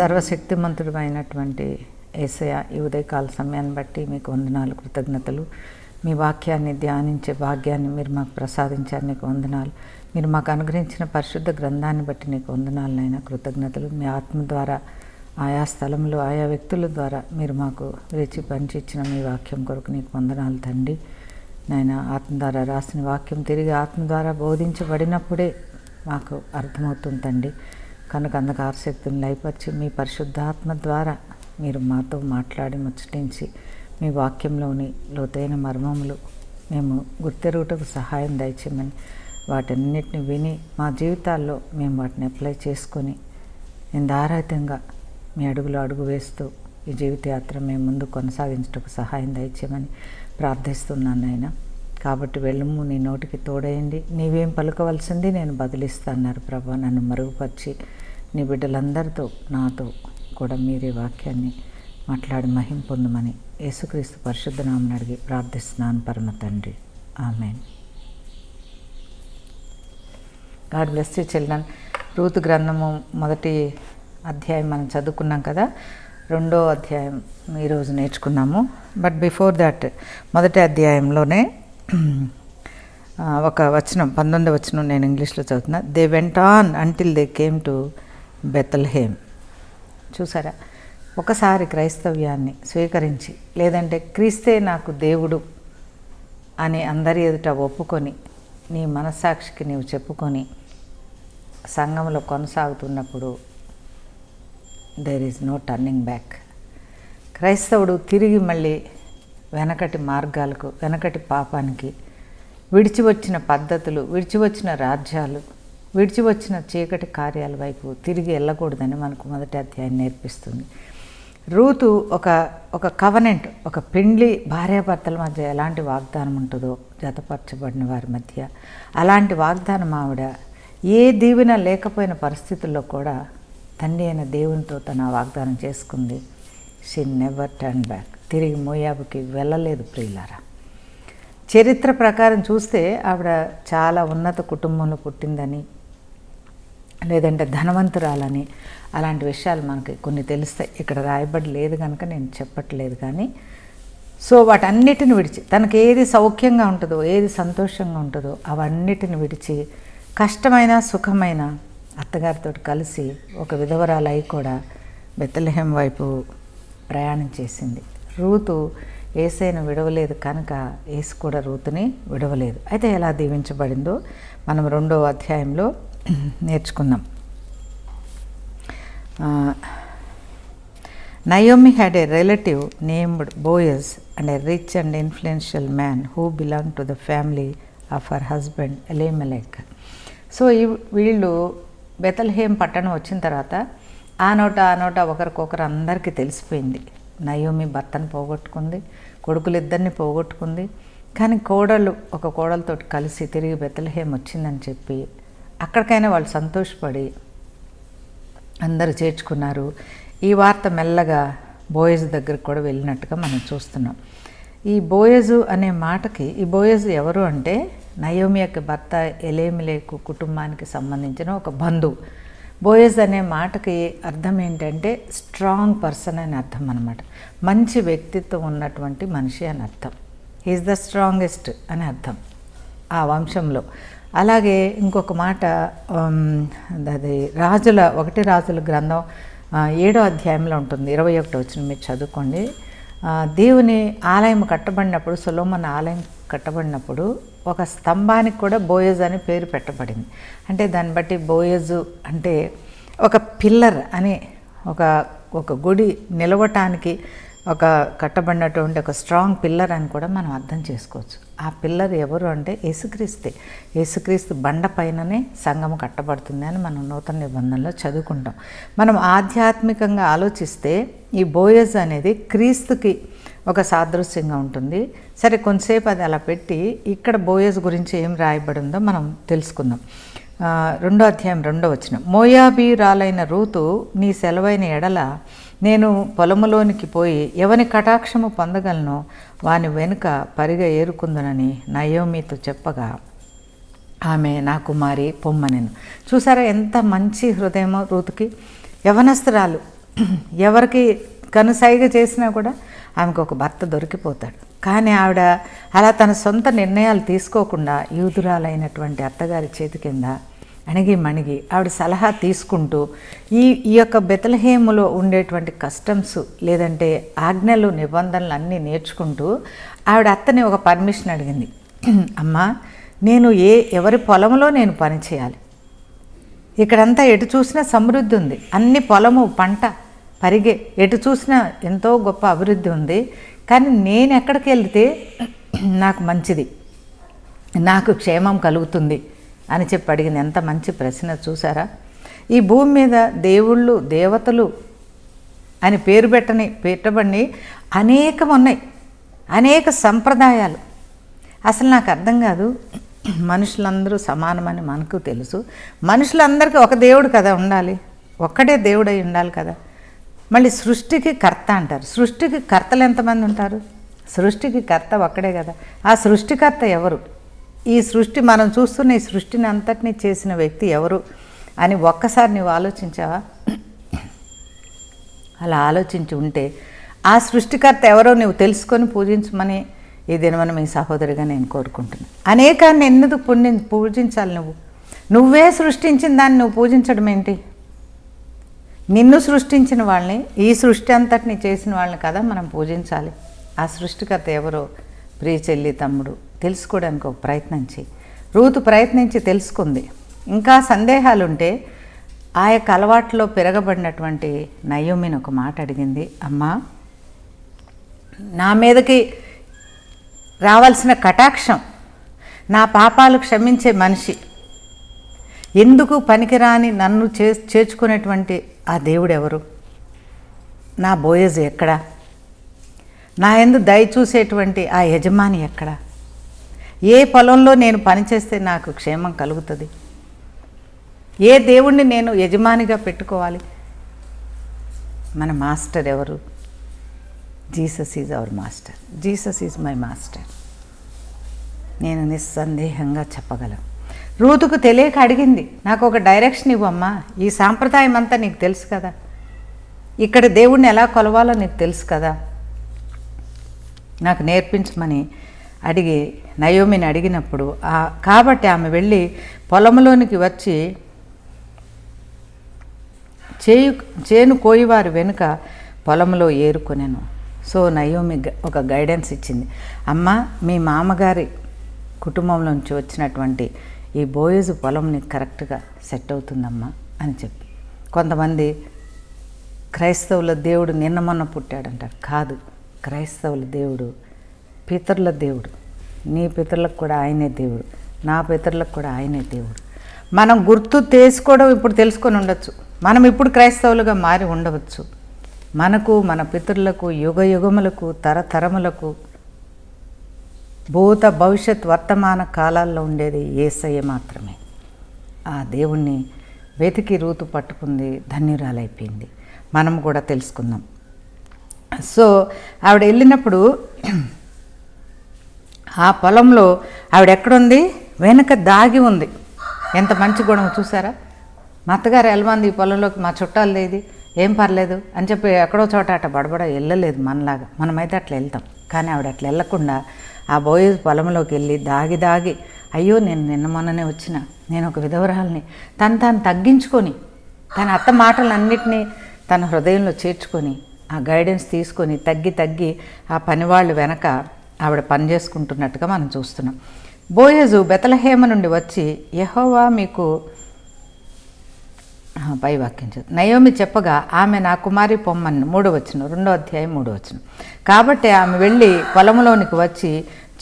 సర్వశక్తిమంతుడు అయినటువంటి యేసయ్య, ఈ ఉదయకాల సమయాన్ని బట్టి మీకు వందనాలు, కృతజ్ఞతలు. మీ వాక్యాన్ని ధ్యానించే భాగ్యాన్ని మీరు మాకు ప్రసాదించారు, నీకు వందనాలు. మీరు మాకు అనుగ్రహించిన పరిశుద్ధ గ్రంథాన్ని బట్టి నీకు వందనాలనైనా, కృతజ్ఞతలు. మీ ఆత్మ ద్వారా ఆయా స్థలంలో ఆయా వ్యక్తుల ద్వారా మీరు మాకు రుచి పంచిచ్చిన మీ వాక్యం కొరకు నీకు వందనాలు తండ్రి. నాయన, ఆత్మ ద్వారా రాసిన వాక్యం తిరిగి ఆత్మ ద్వారా బోధించబడినప్పుడే మాకు అర్థమవుతుంది తండ్రి. కనుక అంధకార శక్తిని లయపరిచి మీ పరిశుద్ధాత్మ ద్వారా మీరు మాతో మాట్లాడి ముచ్చటించి మీ వాక్యంలోని లోతైన మర్మములు మేము గుర్తెరుగుటకు సహాయం దయచేయమని, వాటన్నిటిని విని మా జీవితాల్లో మేము వాటిని అప్లై చేసుకొని నిందారహితంగా మీ అడుగులో అడుగు వేస్తూ ఈ జీవితయాత్ర మేము ముందు కొనసాగించటకు సహాయం దయచేయమని ప్రార్థిస్తున్నాను నాయన. కాబట్టి వెళ్ళము, నీ నోటికి తోడేయండి, నీవేం పలుకవలసింది నేను బదిలిస్తాన్నారు ప్రభా. నన్ను మరుగుపరిచి నీ బిడ్డలందరితో నాతో కూడా మీరే వాక్యాన్ని మాట్లాడి మహిమ పొందమని యేసుక్రీస్తు పరిశుద్ధ నామమున అడిగి ప్రార్థిస్తున్నాను పరమ తండ్రి, ఆమేన్. God bless you children. రూతు గ్రంథము 1వ అధ్యాయం మనం చదువుకున్నాం కదా, 2వ అధ్యాయం ఈరోజు నేర్చుకున్నాము. బట్ బిఫోర్ దట్ 1వ అధ్యాయంలోనే ఒక వచనం, 19వ వచనం నేను ఇంగ్లీష్లో చదువుతున్నా. They went on until they came to Bethlehem. చూసారా, ఒకసారి క్రైస్తవ్యాన్ని స్వీకరించి, లేదంటే క్రీస్తే నాకు దేవుడు అని అందరి ఎదుట ఒప్పుకొని, నీ మనస్సాక్షికి నీవు చెప్పుకొని సంఘంలో కొనసాగుతున్నప్పుడు there is no turning back. క్రైస్తవుడు తిరిగి మళ్ళీ వెనకటి మార్గాలకు, వెనకటి పాపానికి, విడిచి వచ్చిన పద్ధతులు, విడిచి వచ్చిన రాజ్యాలు, విడిచి వచ్చిన చీకటి కార్యాల వైపు తిరిగి వెళ్ళకూడదని మనకు 1వ అధ్యాయం నేర్పిస్తుంది. రూతు ఒక కవనెంట్, ఒక పెండ్లి భార్యాభర్తల మధ్య ఎలాంటి వాగ్దానం ఉంటుందో జతపరచబడిన వారి మధ్య, అలాంటి వాగ్దానం ఆవిడ ఏ దీవెన లేకపోయిన పరిస్థితుల్లో కూడా తండ్రి అయిన దేవునితో తన వాగ్దానం చేసుకుంది. She never turn back. తిరిగి మోయాబుకి వెళ్ళలేదు ప్రియులారా. చరిత్ర ప్రకారం చూస్తే ఆవిడ చాలా ఉన్నత కుటుంబంలో పుట్టిందని, లేదంటే ధనవంతురాలని, అలాంటి విషయాలు మనకి కొన్ని తెలుస్తాయి. ఇక్కడ రాయబడి లేదు కనుక నేను చెప్పట్లేదు. కానీ సో వాటన్నిటిని విడిచి, తనకి ఏది సౌఖ్యంగా ఉంటుందో, ఏది సంతోషంగా ఉంటుందో అవన్నిటిని విడిచి, కష్టమైన సుఖమైన అత్తగారితో కలిసి ఒక విధవరాలై కూడా బెత్లెహేం వైపు ప్రయాణం చేసింది. రూతు యేసయ్యను విడవలేదు కనుక యేసు కూడా రూతుని విడవలేదు. అయితే ఎలా దీవించబడిందో మనం 2వ అధ్యాయంలో నేర్చుకుందాం. Naomi had a relative named Boaz and a rich and influential man who belong to the family of her husband Elimelech. So వీళ్ళు బెతల్హేం పట్టణం వచ్చిన తర్వాత ఆ నోట ఒకరికొకరు అందరికీ తెలిసిపోయింది. నయోమి భర్తను పోగొట్టుకుంది, కొడుకులిద్దరిని పోగొట్టుకుంది. కానీ ఒక కోడలతో కలిసి తిరిగి బెతల్హేం వచ్చిందని చెప్పి అక్కడికైనా వాళ్ళు సంతోషపడి అందరూ చేర్చుకున్నారు. ఈ వార్త మెల్లగా బోయజు దగ్గరికి కూడా వెళ్ళినట్టుగా మనం చూస్తున్నాం. ఈ బోయజు అనే మాటకి, ఈ బోయజు ఎవరు అంటే నయోమి యొక్క భర్త ఎలీమెలెకు కుటుంబానికి సంబంధించిన ఒక బంధువు. బోయజ్ అనే మాటకి అర్థం ఏంటంటే స్ట్రాంగ్ పర్సన్ అని అర్థం అన్నమాట. మంచి వ్యక్తిత్వం ఉన్నటువంటి మనిషి అని అర్థం. హీఈస్ ద స్ట్రాంగెస్ట్ అని అర్థం ఆ వంశంలో. అలాగే ఇంకొక మాట, అది 1 రాజుల గ్రంథం 7వ అధ్యాయంలో ఉంటుంది, 21వ వచనం మీరు చదువుకోండి. దేవుని ఆలయం కట్టబడినప్పుడు, సొలొమోను ఆలయం కట్టబడినప్పుడు ఒక స్తంభానికి కూడా బోయజ్ అని పేరు పెట్టబడింది. అంటే దాన్ని బట్టి బోయజు అంటే ఒక పిల్లర్ అని, ఒక గుడి నిలవటానికి కట్టబడినటువంటి ఒక స్ట్రాంగ్ పిల్లర్ అని కూడా మనం అర్థం చేసుకోవచ్చు. ఆ పిల్లర్ ఎవరు అంటే యేసుక్రీస్తే. యేసుక్రీస్తు బండ పైననే సంఘము కట్టబడుతుంది అని మనం నూతన నిబంధనలో చదువుకుంటాం. మనం ఆధ్యాత్మికంగా ఆలోచిస్తే ఈ బోయజ్ అనేది క్రీస్తుకి ఒక సాదృశ్యంగా ఉంటుంది. సరే, కొంతసేపు అది అలా పెట్టి ఇక్కడ బోయజ్ గురించి ఏం రాయబడిందో మనం తెలుసుకుందాం. 2వ అధ్యాయం 2వ వచనం. మోయాబీయురాలైన రూతు, నీ సెలవైన ఎడల నేను పొలములోనికి పోయి ఎవని కటాక్షము పొందగలనో వాని వెనుక పరిగె ఏరుకుందునని నయోమితో చెప్పగా ఆమె నా కుమారి పొమ్మనెను. చూసారా ఎంత మంచి హృదయమో రూతుకి. యవనస్తురాలు, ఎవరికి కనుసైగ చేసినా కూడా ఆమెకు ఒక భర్త దొరికిపోతాడు. కానీ ఆవిడ అలా తన సొంత నిర్ణయాలు తీసుకోకుండా యూదురాలైనటువంటి అత్తగారి చేతి కింద అణిగి మణిగి ఆవిడ సలహా తీసుకుంటూ ఈ యొక్క బెత్లెహేములో ఉండేటువంటి కస్టమ్స్ లేదంటే ఆజ్ఞలు నిబంధనలు అన్నీ నేర్చుకుంటూ ఆవిడ అత్తని ఒక పర్మిషన్ అడిగింది. అమ్మా, నేను ఎవరి పొలంలో నేను పని చేయాలి? ఇక్కడంతా ఎటు చూసినా సమృద్ధి ఉంది, అన్ని పొలము పంట పరిగే, ఎటు చూసినా ఎంతో గొప్ప అభివృద్ధి ఉంది. కానీ నేను ఎక్కడికి వెళ్తే నాకు మంచిది, నాకు క్షేమం కలుగుతుంది అని చెప్పి అడిగింది. ఎంత మంచి ప్రశ్న చూసారా? ఈ భూమి మీద దేవుళ్ళు దేవతలు అని పేరు పెట్టబడి అనేకం ఉన్నాయి, అనేక సంప్రదాయాలు. అసలు నాకు అర్థం కాదు, మనుషులందరూ సమానమని మనకు తెలుసు. మనుషులందరికీ ఒక దేవుడు కదా ఉండాలి, ఒక్కడే దేవుడై ఉండాలి కదా. మళ్ళీ సృష్టికి కర్త అంటారు. సృష్టికి కర్తలు ఎంతమంది ఉంటారు? సృష్టికి కర్త ఒక్కడే కదా. ఆ సృష్టికర్త ఎవరు? ఈ సృష్టి మనం చూస్తున్న ఈ సృష్టిని అంతటినీ చేసిన వ్యక్తి ఎవరు అని ఒక్కసారి నువ్వు ఆలోచించావా? అలా ఆలోచించి ఉంటే ఆ సృష్టికర్త ఎవరో నువ్వు తెలుసుకొని పూజించమని ఈ దినమన మీ సహోదరిగా నేను కోరుకుంటున్నాను. అనేకాన్ని ఎందుకు పూజించాలి? నువ్వే సృష్టించిన దాన్ని నువ్వు పూజించడం ఏంటి? నిన్ను సృష్టించిన వాళ్ళని, ఈ సృష్టి అంతటిని చేసిన వాళ్ళని కదా మనం పూజించాలి. ఆ సృష్టికర్త ఎవరో ప్రియ చెల్లి తమ్ముడు తెలుసుకోవడానికి ఒక ప్రయత్నం చేయి. రూతు ప్రయత్నించి తెలుసుకుంది. ఇంకా సందేహాలుంటే ఆ యొక్క అలవాట్లో పెరగబడినటువంటి నయోమిని ఒక మాట అడిగింది. అమ్మా, నా మీదకి రావాల్సిన కటాక్షం, నా పాపాలు క్షమించే మనిషి, ఎందుకు పనికిరాని నన్ను చేర్చుకునేటువంటి ఆ దేవుడు ఎవరు? నా బోయజ్ ఎక్కడా? నా యందు దయ చూసేటువంటి ఆ యజమాని ఎక్కడా? ఏ పొలంలో నేను పనిచేస్తే నాకు క్షేమం కలుగుతుంది? ఏ దేవుణ్ణి నేను యజమానిగా పెట్టుకోవాలి? మన మాస్టర్ ఎవరు? Jesus is our master. Jesus is my master. నేను నిస్సందేహంగా చెప్పగలను. రూతుకు తెలియక అడిగింది, నాకు ఒక డైరెక్షన్ ఇవ్వమ్మా, ఈ సాంప్రదాయం అంతా నీకు తెలుసు కదా, ఇక్కడ దేవుణ్ణి ఎలా కొలవాలో నీకు తెలుసు కదా, నాకు నేర్పించమని అడిగి నయోమిని అడిగినప్పుడు కాబట్టి ఆమె వెళ్ళి పొలంలోనికి వచ్చి చేను కోయివారి వెనుక పొలంలో ఏరుకొనెను. సో నయోమి ఒక గైడెన్స్ ఇచ్చింది. అమ్మ, మీ మామగారి కుటుంబంలోంచి వచ్చినటువంటి ఈ బోయజు పొలం నీకు కరెక్ట్గా సెట్ అవుతుందమ్మా అని చెప్పి. కొంతమంది క్రైస్తవుల దేవుడు నిన్న మొన్న పుట్టాడంటారు. కాదు, క్రైస్తవుల దేవుడు పితరుల దేవుడు. నీ పితరులకు కూడా ఆయనే దేవుడు, నా పితరులకు కూడా ఆయనే దేవుడు. మనం గుర్తు చేసుకోవడం ఇప్పుడు తెలుసుకొని ఉండొచ్చు, మనం ఇప్పుడు క్రైస్తవులుగా మారి ఉండవచ్చు. మనకు, మన పితరులకు, యుగ యుగములకు, తరతరములకు, భూత భవిష్యత్ వర్తమాన కాలాల్లో ఉండేది యేసయ్య మాత్రమే. ఆ దేవుణ్ణి వెతికి రూతు పట్టుకుంది, ధన్యురాలైపోయింది. మనం కూడా తెలుసుకుందాం. సో ఆవిడ వెళ్ళినప్పుడు ఆ పొలంలో ఆవిడ ఎక్కడుంది? వెనక దాగి ఉంది. ఎంత మంచి గుణం చూసారా? మా అత్తగారు ఎల్మంది ఈ పొలంలోకి, మా చుట్టాలు లేది, ఏం పర్లేదు అని చెప్పి ఎక్కడో చోట అట్ట బడబడ వెళ్ళలేదు మనలాగా. మనమైతే అట్లా వెళ్తాం. కానీ ఆవిడ అట్లా వెళ్ళకుండా ఆ బోయజు పొలంలోకి వెళ్ళి దాగి అయ్యో నేను నిన్న మొన్ననే వచ్చిన, నేను ఒక విధవరాల్ని, తాను తగ్గించుకొని తన అత్త మాటలన్నిటినీ తన హృదయంలో చేర్చుకొని ఆ గైడెన్స్ తీసుకొని తగ్గి ఆ పనివాళ్ళు వెనక ఆవిడ పని చేసుకుంటున్నట్టుగా మనం చూస్తున్నాం. బోయజు బెత్లెహేము నుండి వచ్చి యెహోవా మీకు పై వాక్యం నయోమి చెప్పగా ఆమె నా కుమారి పొమ్మని 3వ వచనం, 2వ అధ్యాయం 3వ వచనం. కాబట్టి ఆమె వెళ్ళి పొలంలోనికి వచ్చి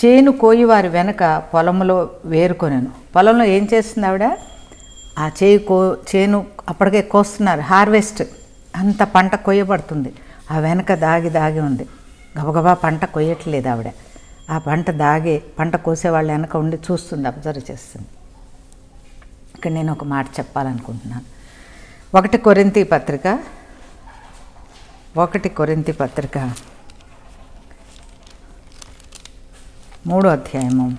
చేను కోయివారి వెనక పొలంలో వేరుకొనెను. పొలంలో ఏం చేస్తుంది ఆవిడ? ఆ చేను అప్పటికే కోస్తున్నారు, హార్వెస్ట్ అంత పంట కొయ్యబడుతుంది. ఆ వెనక దాగి ఉంది. గబగబా పంట కొయ్యట్లేదు ఆవిడ. ఆ పంట కోసేవాళ్ళు వెనక ఉండి చూస్తుంది, అబ్జర్వ్ చేస్తుంది. ఇక్కడ నేను ఒక మాట చెప్పాలనుకుంటున్నాను. 1 కొరింథీ పత్రిక 3వ అధ్యాయము 1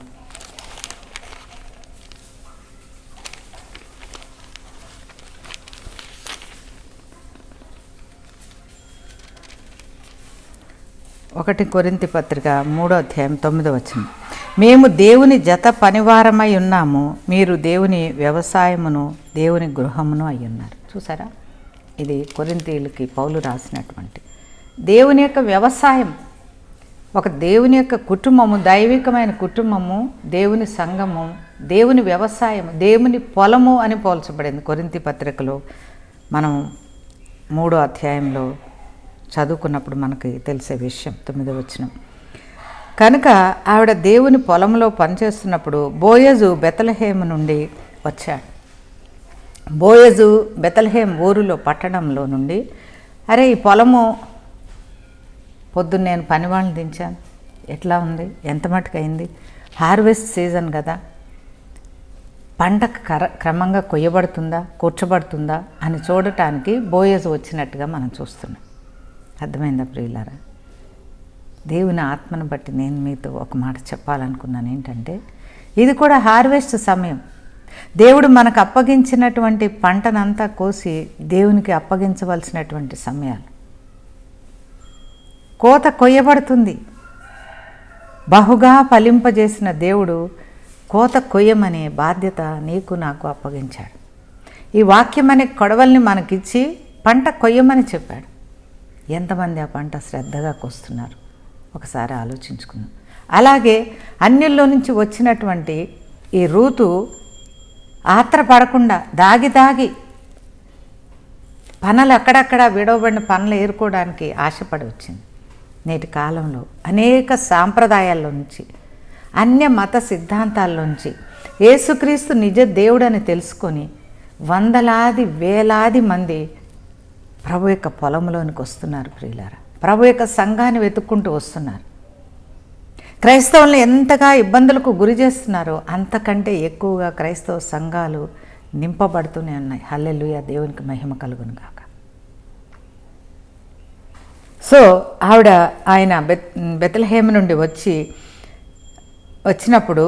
1 కొరింథీ పత్రిక 3వ అధ్యాయం 9వ వచనం. మేము దేవుని జత పనివారమై ఉన్నాము, మీరు దేవుని వ్యవసాయమును దేవుని గృహమును అయి ఉన్నారు. చూసారా, ఇది కొరింథీయులకి పౌలు రాసినటువంటి దేవుని యొక్క వ్యవసాయం. ఒక దేవుని యొక్క కుటుంబము, దైవికమైన కుటుంబము, దేవుని సంఘము, దేవుని వ్యవసాయం, దేవుని పొలము అని పోల్చబడింది. కొరింథీ పత్రికలో మనం 3వ అధ్యాయంలో చదువుకున్నప్పుడు మనకి తెలిసే విషయం 9వ వచనం. కనుక ఆవిడ దేవుని పొలంలో పనిచేస్తున్నప్పుడు బోయజు బెతలహేము నుండి వచ్చాడు. బోయజు బెతలహేం ఊరిలో పట్టణంలో నుండి, అరే ఈ పొలము పొద్దున్న నేను పనివాళ్ళని దించాను, ఎట్లా ఉంది, ఎంత మటుకు అయింది, హార్వెస్ట్ సీజన్ కదా, పంట క్రమంగా కొయ్యబడుతుందా కూర్చబడుతుందా అని చూడటానికి బోయజు వచ్చినట్టుగా మనం చూస్తున్నాం. అర్థమైందా ప్రియులారా? దేవుని ఆత్మను బట్టి నేను మీతో ఒక మాట చెప్పాలనుకున్నాను. ఏంటంటే, ఇది కూడా హార్వెస్ట్ సమయం. దేవుడు మనకు అప్పగించినటువంటి పంటనంతా కోసి దేవునికి అప్పగించవలసినటువంటి సమయాలు. కోత కొయ్యబడుతుంది. బహుగా ఫలింపజేసిన దేవుడు కోత కొయ్యమనే బాధ్యత నీకు నాకు అప్పగించాడు. ఈ వాక్యం అనే కొడవల్ని మనకిచ్చి పంట కొయ్యమని చెప్పాడు. ఎంతమంది ఆ పంట శ్రద్ధగా కోస్తున్నారు ఒకసారి ఆలోచించుకుందాం. అలాగే అన్యుల్లో నుంచి వచ్చినటువంటి ఈ రూతు ఆత్రపడకుండా దాగి పనులు అక్కడక్కడ విడవబడిన పనులు ఏరుకోవడానికి ఆశపడి వచ్చింది. నేటి కాలంలో అనేక సాంప్రదాయాల్లో నుంచి, అన్య మత సిద్ధాంతాల్లోంచి యేసుక్రీస్తు నిజ దేవుడని తెలుసుకొని వందలాది వేలాది మంది ప్రభు యొక్క పొలంలోనికి వస్తున్నారు ప్రియులారా. ప్రభు యొక్క సంఘాన్ని వెతుక్కుంటూ వస్తున్నారు. క్రైస్తవులను ఎంతగా ఇబ్బందులకు గురి చేస్తున్నారో అంతకంటే ఎక్కువగా క్రైస్తవ సంఘాలు నింపబడుతూనే ఉన్నాయి. హల్లెలూయా, దేవునికి మహిమ కలుగును గాక. సో ఆయన బెత్లెహేము నుండి వచ్చినప్పుడు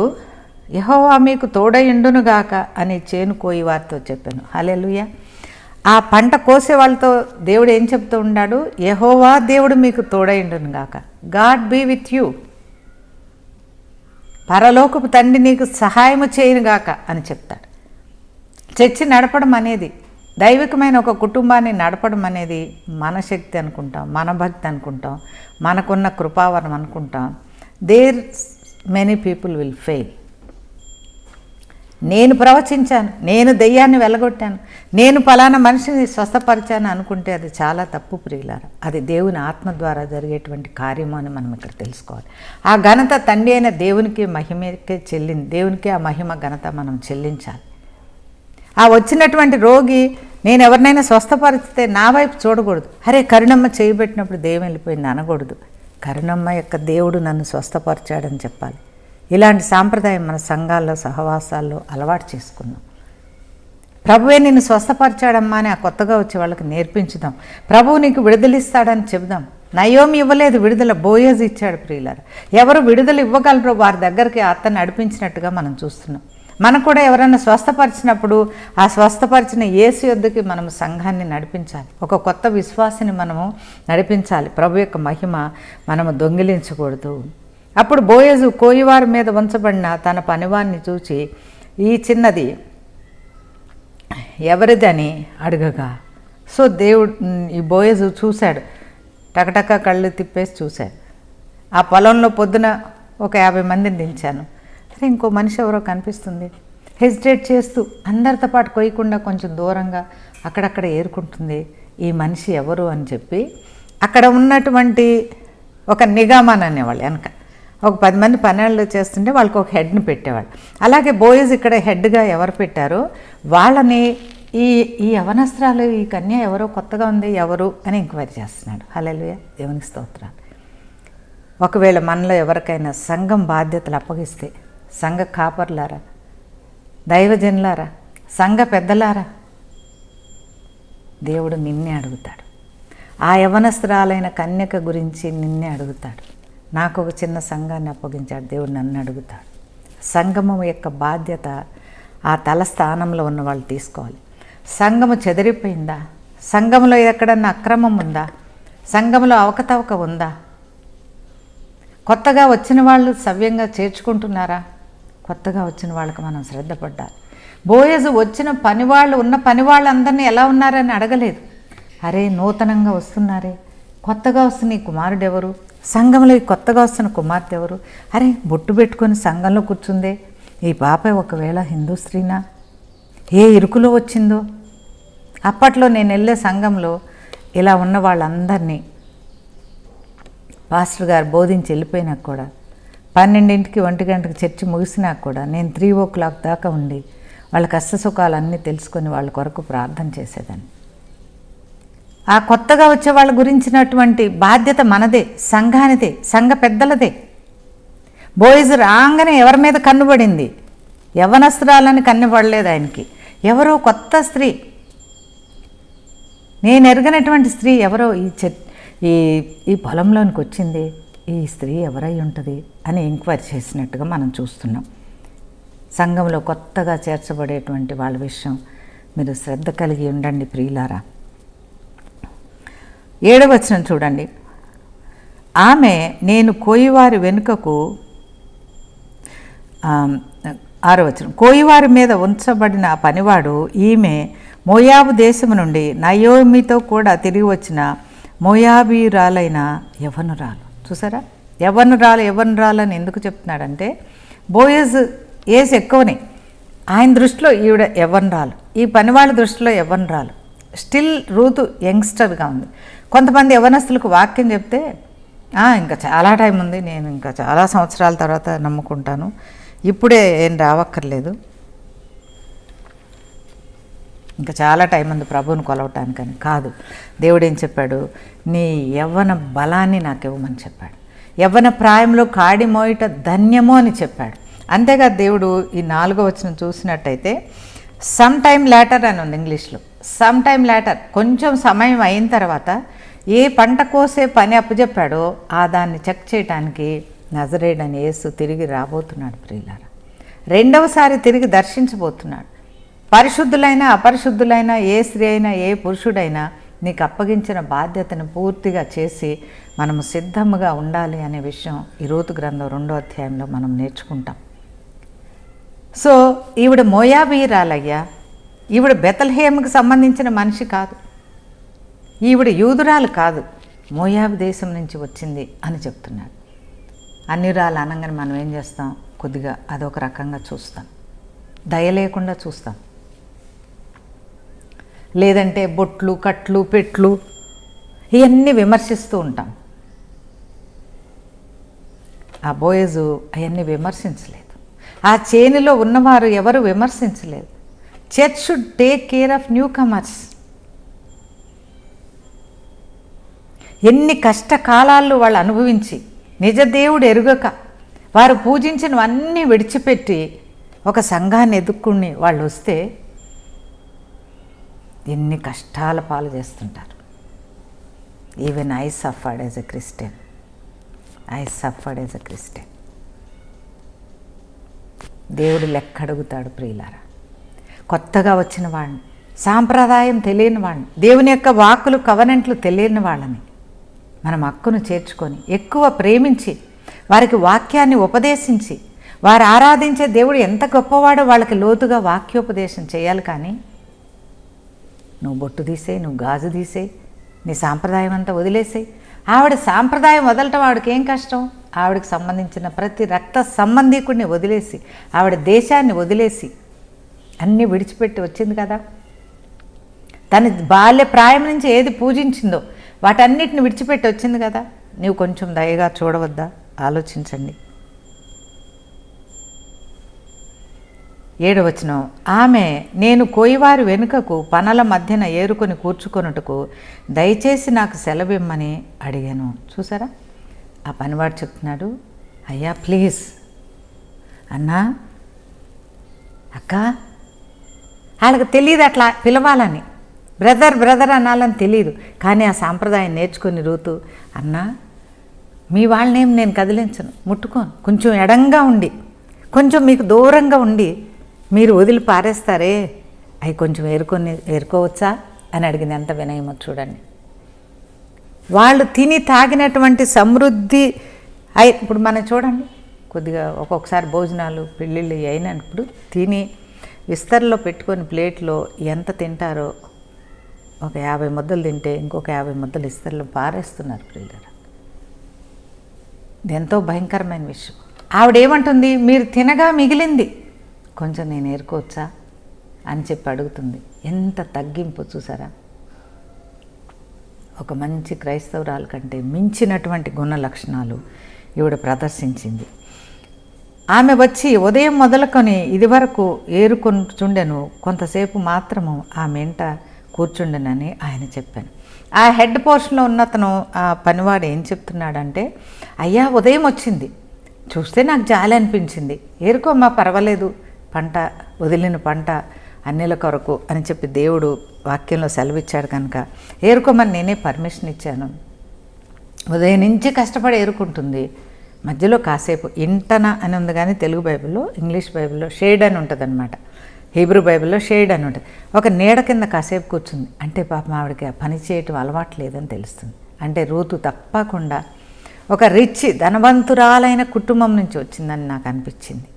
యెహోవా మీకు తోడయుండునుగాక అని చేను కోయి వారితో చెప్పాను. హల్లెలూయా. ఆ పంట కోసే వాళ్ళతో దేవుడు ఏం చెప్తూ ఉన్నాడు? యెహోవా దేవుడు మీకు తోడయుండునుగాక, గాడ్ బీ విత్ యూ, పరలోకపు తండ్రి నీకు సహాయము చేయనుగాక అని చెప్తాడు. చర్చి నడపడం అనేది, దైవికమైన ఒక కుటుంబాన్ని నడపడం అనేది మన శక్తి అనుకుంటాం, మన భక్తి అనుకుంటాం, మనకున్న కృపావరం అనుకుంటాం. There many people will fail. నేను ప్రవచించాను, నేను దెయ్యాన్ని వెళ్ళగొట్టాను, నేను ఫలానా మనిషిని స్వస్థపరిచాను అనుకుంటే అది చాలా తప్పు ప్రియులారా. అది దేవుని ఆత్మ ద్వారా జరిగేటువంటి కార్యము అని మనం ఇక్కడ తెలుసుకోవాలి. ఆ ఘనత తండ్రి అయిన దేవునికి మహిమకే చెల్లింది. దేవునికి ఆ మహిమ ఘనత మనం చెల్లించాలి. ఆ వచ్చినటువంటి రోగి నేను ఎవరినైనా స్వస్థపరిస్తే నా వైపు చూడకూడదు. అరే కరుణమ్మ చేయబెట్టినప్పుడు దేవుని వెళ్ళిపోయింది అనకూడదు. కరుణమ్మ యొక్క దేవుడు నన్ను స్వస్థపరిచాడని చెప్పాలి. ఇలాంటి సాంప్రదాయం మన సంఘాల్లో సహవాసాల్లో అలవాటు చేసుకున్నాం. ప్రభువే నిన్ను స్వస్థపరిచాడమ్మా అని ఆ కొత్తగా వచ్చే వాళ్ళకి నేర్పించుదాం. ప్రభువు నీకు విడుదలిస్తాడని చెబుదాం. నయోమి ఇవ్వలేదు విడుదల, బోయజ్ ఇచ్చాడు ప్రియులారా. ఎవరు విడుదల ఇవ్వగలరో వారి దగ్గరికి అతన్ని నడిపించినట్టుగా మనం చూస్తున్నాం. మనకు కూడా ఎవరైనా స్వస్థపరిచినప్పుడు ఆ స్వస్థపరిచిన యేసు యొద్దకి మనం సంఘాన్ని నడిపించాలి. ఒక కొత్త విశ్వాసాన్ని మనము నడిపించాలి. ప్రభు యొక్క మహిమ మనము దొంగిలించకూడదు. అప్పుడు బోయజు కోయివారి మీద ఉంచబడిన తన పనివాన్ని చూచి ఈ చిన్నది ఎవరిదని అడగగా, సో దేవుడు ఈ బోయజు చూశాడు, టకటక కళ్ళు తిప్పేసి చూశాడు. ఆ పొలంలో పొద్దున ఒక 50 మందిని దించాను, సరే ఇంకో మనిషి ఎవరో కనిపిస్తుంది, హెసిటేట్ చేస్తూ అందరితో పాటు కొయ్యకుండా కొంచెం దూరంగా అక్కడక్కడ ఏరుకుంటుంది. ఈ మనిషి ఎవరు అని చెప్పి అక్కడ ఉన్నటువంటి ఒక నిగామాన్ అనేవాళ్ళు, వెనక ఒక 10 మంది పనులు చేస్తుంటే వాళ్ళకి ఒక హెడ్ని పెట్టేవాళ్ళు. అలాగే బోయజ్ ఇక్కడ హెడ్గా ఎవరు పెట్టారో వాళ్ళని ఈ యవనస్త్రాలు, ఈ కన్య ఎవరో కొత్తగా ఉంది ఎవరు అని ఎంక్వైరీ చేస్తున్నాడు. హల్లెలూయా, దేవునికి స్తోత్రాలు. ఒకవేళ మనలో ఎవరికైనా సంఘం బాధ్యతలు అప్పగిస్తే, సంఘ కాపర్లారా, దైవజనులారా, సంఘ పెద్దలారా, దేవుడు నిన్నే అడుగుతాడు. ఆ యవనస్త్రాలైన కన్యక గురించి నిన్నే అడుగుతాడు. నాకు ఒక చిన్న సంఘాన్ని అప్పగించాడు దేవుడు, నన్ను అడుగుతాడు. సంఘము యొక్క బాధ్యత ఆ తల స్థానంలో ఉన్న వాళ్ళు తీసుకోవాలి. సంఘము చెదిరిపోయిందా? సంఘంలో ఎక్కడన్నా అక్రమం ఉందా? సంఘంలో అవకతవక ఉందా? కొత్తగా వచ్చిన వాళ్ళు సవ్యంగా చేర్చుకుంటున్నారా? కొత్తగా వచ్చిన వాళ్ళకి మనం శ్రద్ధ పడ్డాలి. బోయజు వచ్చిన పనివాళ్ళు ఉన్న పనివాళ్ళందరినీ ఎలా ఉన్నారని అడగలేదు. అరే నూతనంగా వస్తున్నారే, కొత్తగా వస్తున్న ఈ కుమారుడు ఎవరు, సంఘంలో ఈ కొత్తగా వస్తున్న కుమార్తె ఎవరు, అరే బొట్టు పెట్టుకొని సంఘంలో కూర్చుందే, ఈ పాప ఒకవేళ హిందూ స్త్రీనా, ఏ ఇరుకులో వచ్చిందో. అప్పట్లో నేను వెళ్ళే సంఘంలో ఇలా ఉన్న వాళ్ళందరినీ పాస్టర్ గారు బోధించి వెళ్ళిపోయినాక కూడా 12ంటికి 1 గంటకి చర్చి ముగిసినాక కూడా నేను 3 o'clock దాకా ఉండి వాళ్ళ కష్ట సుఖాలన్నీ తెలుసుకొని వాళ్ళ కొరకు ప్రార్థన చేసేదాన్ని. ఆ కొత్తగా వచ్చే వాళ్ళ గురించినటువంటి బాధ్యత మనదే, సంఘానిదే, సంఘ పెద్దలదే. బోయజు రాగానే ఎవరి మీద కన్నుపడింది? యవ్వనస్తురాలని కన్నుపడలేదు ఆయనకి. ఎవరో కొత్త స్త్రీ, నేను ఎరగనటువంటి స్త్రీ ఎవరో ఈ పొలంలోనికి వచ్చింది, ఈ స్త్రీ ఎవరై ఉంటుంది అని ఎంక్వైరీ చేసినట్టుగా మనం చూస్తున్నాం. సంఘంలో కొత్తగా చేర్చబడేటువంటి వాళ్ళ విషయం మీరు శ్రద్ధ కలిగి ఉండండి ప్రియులారా. 7వ వచనం చూడండి. ఆమె నేను కోయివారి వెనుకకు 6వ వచనం, కోయివారి మీద ఉంచబడిన ఆ పనివాడు ఈమె మోయాబు దేశము నుండి నయోమితో కూడా తిరిగి వచ్చిన మోయాబీయురాలైన యవ్వనురాలు. చూసారా, యవ్వనురాలు అని ఎందుకు చెప్తున్నాడంటే బోయజు ఏజ్ ఎక్కువనే, ఆయన దృష్టిలో ఈవిడ యవ్వనురాలు, ఈ పనివాళ్ళ దృష్టిలో యవ్వనురాలు. స్టిల్ రూతు యంగ్స్టర్గా ఉంది. కొంతమంది యవ్వనస్తులకు వాక్యం చెప్తే ఇంకా చాలా టైం ఉంది, నేను ఇంకా చాలా సంవత్సరాల తర్వాత నమ్ముకుంటాను, ఇప్పుడే ఏం రావక్కర్లేదు, ఇంకా చాలా టైం ఉంది ప్రభువుని కొలవటానికని కాదు. దేవుడు ఏం చెప్పాడు? నీ యవ్వన బలాన్ని నాకు ఇవ్వమని చెప్పాడు. యవ్వన ప్రాయంలో కాడి మోయట ధన్యమో అని చెప్పాడు. అంతేగా దేవుడు ఈ 4వ వచనం చూసినట్టయితే సమ్ టైమ్ లేటర్ అని ఉంది ఇంగ్లీష్లో. సమ్ టైమ్ లేటర్, కొంచెం సమయం అయిన తర్వాత ఏ పంట కోసే పని అప్పచెప్పాడో దాన్ని చెక్ చేయడానికి నజరేయుడైన యేసు తిరిగి రాబోతున్నాడు ప్రియులారా. రెండవసారి తిరిగి దర్శించబోతున్నాడు. పరిశుద్ధులైనా అపరిశుద్ధులైనా ఏ స్త్రీ అయినా ఏ పురుషుడైనా నీకు అప్పగించిన బాధ్యతను పూర్తిగా చేసి మనము సిద్ధముగా ఉండాలి అనే విషయం ఈ రూతు గ్రంథం 2వ అధ్యాయంలో మనం నేర్చుకుంటాం. సో ఈవిడ మోయాబీయురాలయ్యా, ఈవిడ బెతల్హేముకి సంబంధించిన మనిషి కాదు, ఈవిడ యూదురాలు కాదు, మోయాబు దేశం నుంచి వచ్చింది అని చెప్తున్నాడు. అన్యురాలు అనగానే మనం ఏం చేస్తాం? కొద్దిగా అదొక రకంగా చూస్తాం, దయ లేకుండా చూస్తాం. లేదంటే బొట్లు, కట్లు, పెట్లు ఇవన్నీ విమర్శిస్తూ ఉంటాం. ఆ బోయజు అవన్నీ విమర్శించలేదు. ఆ చేనిలో ఉన్నవారు ఎవరు విమర్శించలేదు. Church should take care of newcomers. ఎన్ని కష్టకాలాలు వాళ్ళు అనుభవించి నిజదేవుడు ఎరుగక వారు పూజించినవన్నీ విడిచిపెట్టి ఒక సంఘాన్ని ఎదుర్కొని వాళ్ళు వస్తే ఎన్ని కష్టాల పాలు చేస్తుంటారు. Even I suffered as a Christian. దేవుడు లెక్క అడుగుతాడు ప్రియులారా. కొత్తగా వచ్చిన వాడిని, సాంప్రదాయం తెలియని వాడిని, దేవుని యొక్క వాక్కులు కవనెంట్లు తెలియని వాళ్ళని మనం హక్కును చేర్చుకొని ఎక్కువ ప్రేమించి వారికి వాక్యాన్ని ఉపదేశించి వారు ఆరాధించే దేవుడు ఎంత గొప్పవాడో వాళ్ళకి లోతుగా వాక్యోపదేశం చేయాలి. కానీ నువ్వు బొట్టు తీసేయి, నువ్వు గాజు తీసేయి, నీ సాంప్రదాయం అంతా వదిలేసేయి. ఆవిడ సాంప్రదాయం వదలటం ఆవిడకి ఏం కష్టం? ఆవిడకి సంబంధించిన ప్రతి రక్త సంబంధీకుడిని వదిలేసి, ఆవిడ దేశాన్ని వదిలేసి అన్నీ విడిచిపెట్టి వచ్చింది కదా. తన బాల్య ప్రాయం నుంచి ఏది పూజించిందో వాటన్నిటిని విడిచిపెట్టి వచ్చింది కదా. నీవు కొంచెం దయగా చూడవద్దా? ఆలోచించండి. 7వ వచనం, ఆమె నేను కోయివారి వెనుకకు పనల మధ్యన ఏరుకొని కూర్చుకొనుటకు దయచేసి నాకు సెలవిమ్మని అడిగాను. చూసారా, ఆ పనివాడు చెప్తున్నాడు, అయ్యా ప్లీజ్, అన్నా, అక్క. వాళ్ళకి తెలియదు అట్లా పిలవాలని, బ్రదర్ అనాలని తెలియదు. కానీ ఆ సాంప్రదాయం నేర్చుకొని రూతు, అన్నా మీ వాళ్ళనేం నేను కదిలించను, ముట్టుకోను, కొంచెం ఎడంగా ఉండి, కొంచెం మీకు దూరంగా ఉండి మీరు వదిలి పారేస్తారే, అవి కొంచెం ఏరుకోవచ్చా అని అడిగింది. ఎంత వినయమో చూడండి. వాళ్ళు తిని తాగినటువంటి సమృద్ధి ఇప్పుడు మనం చూడండి, కొద్దిగా ఒక్కొక్కసారి భోజనాలు పెళ్ళిళ్ళు అయినప్పుడు తిని విస్తరలో పెట్టుకొని ప్లేట్లో ఎంత తింటారో, ఒక 50 ముద్దలు తింటే ఇంకొక 50 ముద్దలు విస్తరలో పారేస్తున్నారు పిల్లలు. ఇది ఎంతో భయంకరమైన విషయం. ఆవిడేమంటుంది, మీరు తినగా మిగిలింది కొంచెం నేను ఏరుకోవచ్చా అని చెప్పి అడుగుతుంది. ఎంత తగ్గింపు చూసారా. ఒక మంచి క్రైస్తవురాలు కంటే మించినటువంటి గుణ లక్షణాలు ఈవిడ ప్రదర్శించింది. ఆమె వచ్చి ఉదయం మొదలుకొని ఇది వరకు ఏరుకొంచుండెను, కొంతసేపు మాత్రము ఆమె వెంట కూర్చుండెనని ఆయన చెప్పాను. ఆ హెడ్ పోర్షన్లో ఉన్నతను, ఆ పనివాడు ఏం చెప్తున్నాడంటే, అయ్యా ఉదయం వచ్చింది, చూస్తే నాకు జాలి అనిపించింది, ఏరుకోమ్మా పర్వాలేదు, పంట వదిలిన పంట అన్నిల కొరకు అని చెప్పి దేవుడు వాక్యంలో సెలవిచ్చాడు కనుక ఏరుకోమని నేనే పర్మిషన్ ఇచ్చాను. ఉదయం నుంచి కష్టపడి ఏరుకుంటుంది, మధ్యలో కాసేపు ఇంటన అని ఉంది కానీ తెలుగు బైబిల్లో, ఇంగ్లీష్ బైబిల్లో షేడ్ అని ఉంటుంది అనమాట, హీబ్రూ బైబిల్లో షేడ్ అని ఉంటుంది. ఒక నీడ కింద కాసేపు కూర్చుంది అంటే పాపం ఆవిడకి పని చేయటం అలవాటు లేదని తెలుస్తుంది. అంటే రూతు తప్పకుండా ఒక రిచ్ ధనవంతురాలైన కుటుంబం నుంచి వచ్చిందని నాకు అనిపించింది.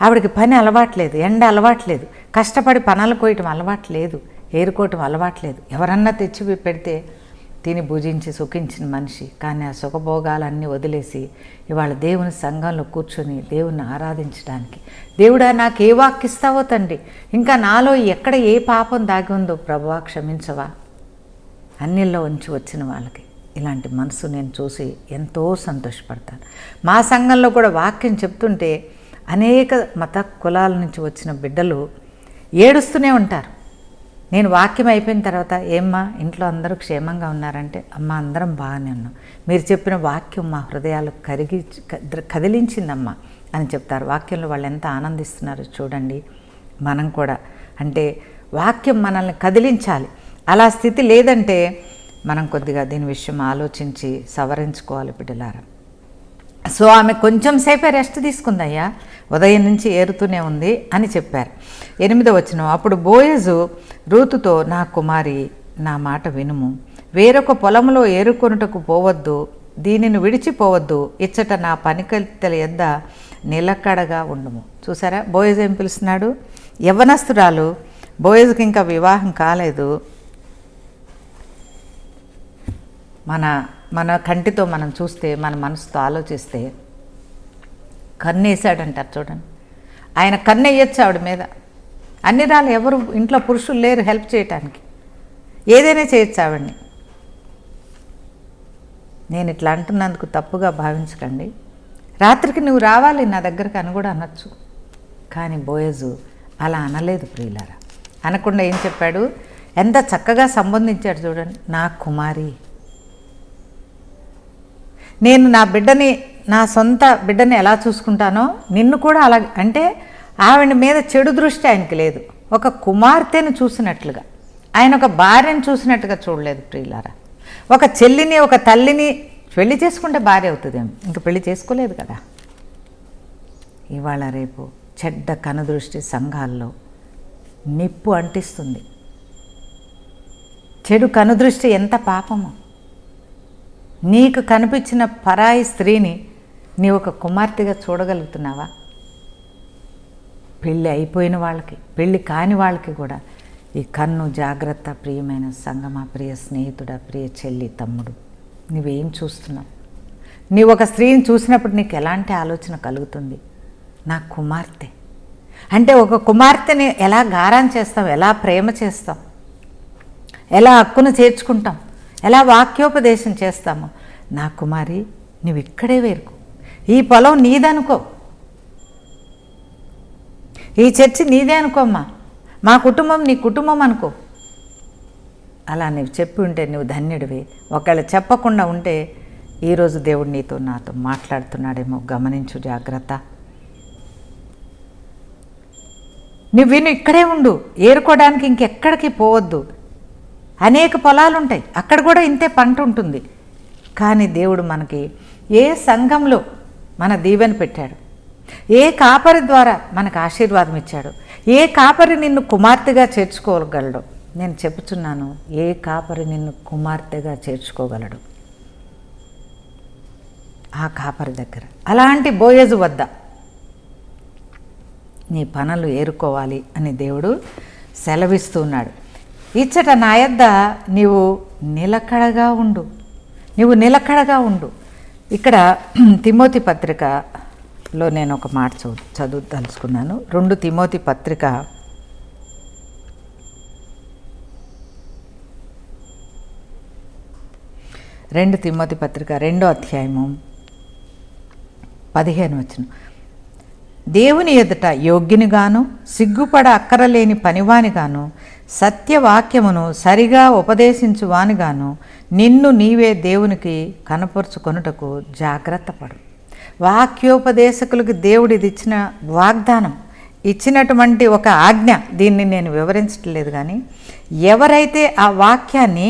ఆవిడకి పని అలవాట్లేదు, ఎండ అలవాట్లేదు, కష్టపడి పనులు కోయటం అలవాట్లేదు, ఏరుకోవటం అలవాట్లేదు. ఎవరన్నా తెచ్చి పెడితే తిని భుజించి సుఖించిన మనిషి. కానీ ఆ సుఖభోగాలన్నీ వదిలేసి ఇవాళ దేవుని సంఘంలో కూర్చొని దేవుని ఆరాధించడానికి, దేవుడా నాకు ఏ వాక్కిస్తావో తండ్రి, ఇంకా నాలో ఎక్కడ ఏ పాపం దాగి ఉందో ప్రభువా క్షమించవా, అన్నిల్లో ఉంచి వచ్చిన వాళ్ళకి ఇలాంటి మనసు నేను చూసి ఎంతో సంతోషపడతాను. మా సంఘంలో కూడా వాక్యం చెప్తుంటే అనేక మత కులాల నుంచి వచ్చిన బిడ్డలు ఏడుస్తూనే ఉంటారు. నేను వాక్యం అయిపోయిన తర్వాత, ఏమ్మా ఇంట్లో అందరూ క్షేమంగా ఉన్నారంటే, అమ్మ అందరం బాగానే ఉన్నాం, మీరు చెప్పిన వాక్యం మా హృదయాలు కదిలించిందమ్మా అని చెప్తారు. వాక్యంలో వాళ్ళు ఎంత ఆనందిస్తున్నారో చూడండి. మనం కూడా అంటే వాక్యం మనల్ని కదిలించాలి. అలా స్థితి లేదంటే మనం కొద్దిగా దీని విషయం ఆలోచించి సవరించుకోవాలి బిడ్డలారా. సో ఆమె కొంచెం సేపే రెస్ట్ తీసుకుందయ్యా, ఉదయం నుంచి ఏరుతూనే ఉంది అని చెప్పారు. 8వ వచనం, అప్పుడు బోయజు రూతుతో, నా కుమారి నా మాట వినుము, వేరొక పొలంలో ఏరుకొనుటకు పోవద్దు, దీనిని విడిచిపోవద్దు, ఇచ్చట నా పనికత్తెల యొద్ద నిలకడగా ఉండుము. చూసారా బోయజు ఏం పిలుస్తున్నాడు, యవ్వనస్తురాలు, బోయజుకి ఇంకా వివాహం కాలేదు. మన కంటితో మనం చూస్తే, మన మనసుతో ఆలోచిస్తే కన్నేసాడంటారు చూడండి. ఆయన కన్నేయచ్చు ఆవిడ మీద. అన్ని రాళ్ళు ఎవరు ఇంట్లో పురుషులు లేరు హెల్ప్ చేయటానికి, ఏదైనా చేయొచ్చు ఆవిడ్ని. నేను ఇట్లా అంటున్నందుకు తప్పుగా భావించకండి. రాత్రికి నువ్వు రావాలి నా దగ్గరకు అని కూడా అనొచ్చు. కానీ బోయజు అలా అనలేదు ప్రియులారా. అనకుండా ఏం చెప్పాడు, ఎంత చక్కగా సంబంధించాడు చూడండి, నా కుమారి, నేను నా బిడ్డని, నా సొంత బిడ్డని ఎలా చూసుకుంటానో నిన్ను కూడా అలా. అంటే ఆవిడ మీద చెడు దృష్టి ఆయనకి లేదు, ఒక కుమార్తెను చూసినట్లుగా, ఆయన ఒక భార్యను చూసినట్టుగా చూడలేదు ప్రియులారా. ఒక చెల్లిని, ఒక తల్లిని పెళ్లి చేసుకుంటే భార్య అవుతుందేమో, ఇంక పెళ్లి చేసుకోలేదు కదా. ఇవాళ రేపు చెడ్డ కనుదృష్టి సంఘాల్లో నిప్పు అంటిస్తుంది. చెడు కనుదృష్టి ఎంత పాపమో. నీకు కనిపించిన పరాయి స్త్రీని నీ ఒక కుమార్తెగా చూడగలుగుతున్నావా? పెళ్ళి అయిపోయిన వాళ్ళకి, పెళ్ళి కాని వాళ్ళకి కూడా ఈ కన్ను జాగ్రత్త. ప్రియమైన సంగమా, ప్రియ స్నేహితుడా, ప్రియ చెల్లి, తమ్ముడు, నువ్వేం చూస్తున్నావు? నీవు ఒక స్త్రీని చూసినప్పుడు నీకు ఎలాంటి ఆలోచన కలుగుతుంది? నా కుమార్తె అంటే ఒక కుమార్తెని ఎలా గారాం చేస్తాం, ఎలా ప్రేమ చేస్తాం, ఎలా హక్కును చేర్చుకుంటాం, ఎలా వాక్యోపదేశం చేస్తాము. నా కుమారి, నువ్వు ఇక్కడే వేరుకో, ఈ పొలం నీదనుకో, ఈ చర్చి నీదే అనుకోమ్మా, మా కుటుంబం నీ కుటుంబం అనుకో. అలా నువ్వు చెప్పి ఉంటే నువ్వు ధన్యుడివి. ఒకవేళ చెప్పకుండా ఉంటే ఈరోజు దేవుడు నీతో నాతో మాట్లాడుతున్నాడేమో, గమనించు, జాగ్రత్త. నువ్వు విను, ఇక్కడే ఉండు, ఏరుకోవడానికి ఇంకెక్కడికి పోవద్దు. అనేక పొలాలు ఉంటాయి, అక్కడ కూడా ఇంతే పంట ఉంటుంది. కానీ దేవుడు మనకి ఏ సంఘంలో మన దీవెన పెట్టాడు, ఏ కాపరి ద్వారా మనకు ఆశీర్వాదం ఇచ్చాడు, ఏ కాపరి నిన్ను కుమార్తెగా చేర్చుకోగలడు. నేను చెప్పుచున్నాను, ఏ కాపరి నిన్ను కుమార్తెగా చేర్చుకోగలడు. ఆ కాపరి దగ్గర. అలాంటి బోయజు వద్ద నీ పనులు ఏరుకోవాలి అని దేవుడు సెలవిస్తున్నాడు. ఇచ్చట నా యొద్ద నీవు నిలకడగా ఉండు, నీవు నిలకడగా ఉండు. ఇక్కడ తిమోతి పత్రికలో నేను ఒక మాట చదువుదలుచుకున్నాను. 2 తిమోతి పత్రిక 2 తిమోతి పత్రిక 2వ అధ్యాయము 15 వచనం. దేవుని ఎదుట యోగ్యునిగాను సిగ్గుపడ అక్కరలేని పనివానిగాను సత్యవాక్యమును సరిగా ఉపదేశించువానిగాను నిన్ను నీవే దేవునికి కనపరుచుకొనుటకు జాగ్రత్త పడు. వాక్యోపదేశకులకు దేవుడు ఇది ఇచ్చిన వాగ్దానం, ఇచ్చినటువంటి ఒక ఆజ్ఞ. దీన్ని నేను వివరించట్లేదు, కానీ ఎవరైతే ఆ వాక్యాన్ని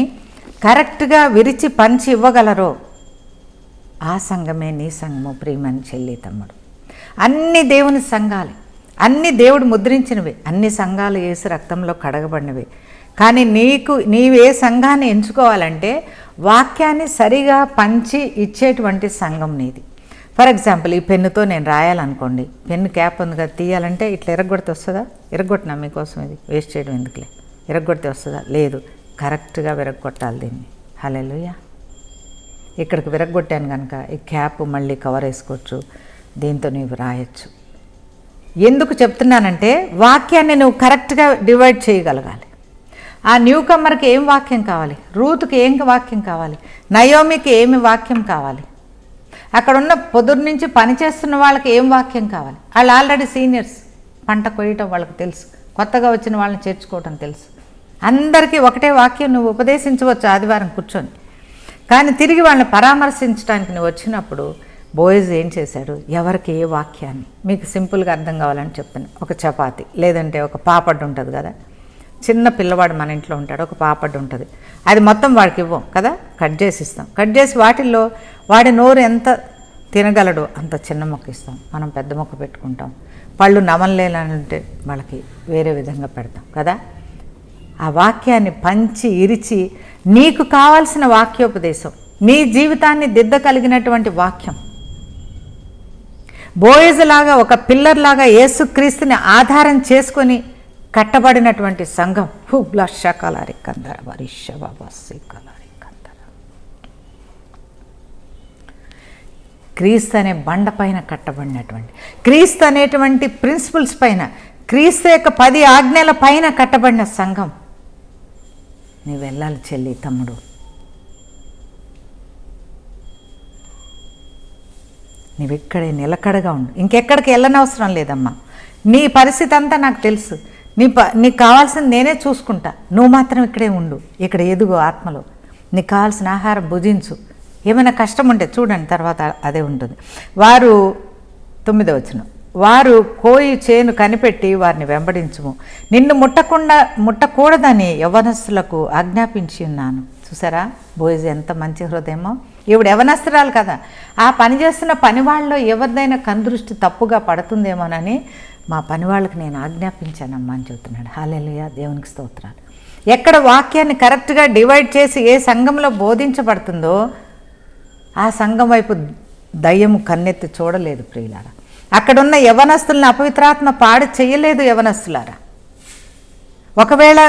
కరెక్ట్గా విరిచి పంచి ఇవ్వగలరో ఆ సంఘమే నీ సంఘము. ప్రియమని చెల్లి తమ్ముడు, అన్ని దేవుని సంఘాలు, అన్ని దేవుడు ముద్రించినవి, అన్ని సంఘాలు యేసు రక్తంలో కడగబడినవి. కానీ నీవే సంఘాన్ని ఎంచుకోవాలంటే వాక్యాన్ని సరిగా పంచి ఇచ్చేటువంటి సంఘం నీది. ఫర్ ఎగ్జాంపుల్, ఈ పెన్నుతో నేను రాయాలనుకోండి, పెన్ను క్యాప్ ఉంది కదా, తీయాలంటే ఇట్లా ఇరగొడితే వస్తుందా? ఇరగొట్టినా మీకోసం, ఇది వేస్ట్ చేయడం ఎందుకులే. ఇరగొడితే వస్తుందా? లేదు, కరెక్ట్గా విరగొట్టాలి దీన్ని. హల్లెలూయా. ఇక్కడికి విరగొట్టాను కనుక ఈ క్యాప్ మళ్ళీ కవర్ వేసుకోవచ్చు, దీంతో నీవు రాయొచ్చు. ఎందుకు చెప్తున్నానంటే వాక్యాన్ని నువ్వు కరెక్ట్గా డివైడ్ చేయగలగాలి. ఆ న్యూ కమ్మర్కి ఏం వాక్యం కావాలి, రూత్కి ఏం వాక్యం కావాలి, నయోమికి ఏమి వాక్యం కావాలి, అక్కడ ఉన్న పొద్దున్న నుంచి పనిచేస్తున్న వాళ్ళకి ఏం వాక్యం కావాలి. వాళ్ళు ఆల్రెడీ సీనియర్స్, పంట కొయ్యటం వాళ్ళకి తెలుసు, కొత్తగా వచ్చిన వాళ్ళని చేర్చుకోవటం తెలుసు. అందరికీ ఒకటే వాక్యం నువ్వు ఉపదేశించవచ్చు ఆదివారం కూర్చొని. కానీ తిరిగి వాళ్ళని పరామర్శించడానికి నువ్వు వచ్చినప్పుడు బోయజ్ ఏం చేశాడు, ఎవరికి ఏ వాక్యాన్ని, మీకు సింపుల్గా అర్థం కావాలని చెప్తాను. ఒక చపాతి లేదంటే ఒక పాపడ్ ఉంటుంది కదా, చిన్న పిల్లవాడు మన ఇంట్లో ఉంటాడు, ఒక పాపడ్ ఉంటుంది, అది మొత్తం వాడికి ఇవ్వం కదా, కట్ చేసి ఇస్తాం. కట్ చేసి వాటిల్లో వాడి నోరు ఎంత తినగలడో అంత చిన్న మొక్క ఇస్తాం, మనం పెద్ద మొక్క పెట్టుకుంటాం. పళ్ళు నమలలేనంటే వాళ్ళకి వేరే విధంగా పెడతాం కదా. ఆ వాక్యాన్ని పంచి ఇరిచి నీకు కావాల్సిన వాక్యోపదేశం, నీ జీవితాన్ని దిద్దగలిగినటువంటి వాక్యం. బోయజులాగా ఒక పిల్లర్లాగా యేసుక్రీస్తుని ఆధారం చేసుకొని కట్టబడినటువంటి సంఘం. హుబ్లషకలారికందర వరిషబాబసికలారికందర. క్రీస్తు అనే బండ పైన కట్టబడినటువంటి, క్రీస్తు అనేటువంటి ప్రిన్సిపల్స్ పైన, క్రీస్తు యొక్క 10 ఆజ్ఞల పైన కట్టబడిన సంఘం. నీవు వెళ్ళాలి చెల్లి తమ్ముడు. నీవు ఇక్కడే నిలకడగా ఉండు, ఇంకెక్కడికి వెళ్ళనవసరం లేదమ్మా. నీ పరిస్థితి అంతా నాకు తెలుసు, నీకు కావాల్సింది నేనే చూసుకుంటా, నువ్వు మాత్రం ఇక్కడే ఉండు, ఇక్కడ ఎదుగు ఆత్మలో, నీకు కావాల్సిన ఆహారం భుజించు. ఏమైనా కష్టం ఉంటే చూడండి, తర్వాత అదే ఉంటుంది. వారు 9వ వచనం, వారు కోయి చేను కనిపెట్టి వారిని వెంబడించుము, నిన్ను ముట్టకూడదని యవ్వనస్తులకు ఆజ్ఞాపించి ఉన్నాను. చూసారా బోయజ్ ఎంత మంచి హృదయమో. ఈవిడ యవ్వనస్తురాలు కదా, ఆ పని చేస్తున్న పని వాళ్ళలో ఎవరిదైనా కందృష్టి తప్పుగా పడుతుందేమోనని మా పని వాళ్ళకి నేను ఆజ్ఞాపించానమ్మా అని చెబుతున్నాడు. హల్లెలూయా, దేవునికి స్తోత్రాలు. ఎక్కడ వాక్యాన్ని కరెక్ట్గా డివైడ్ చేసి ఏ సంఘంలో బోధించబడుతుందో ఆ సంఘం వైపు దయ్యము కన్నెత్తి చూడలేదు ప్రియులారా. అక్కడున్న యవనస్తులను అపవిత్రాత్మ పాడు చేయలేదు యవనస్తులారా. ఒకవేళ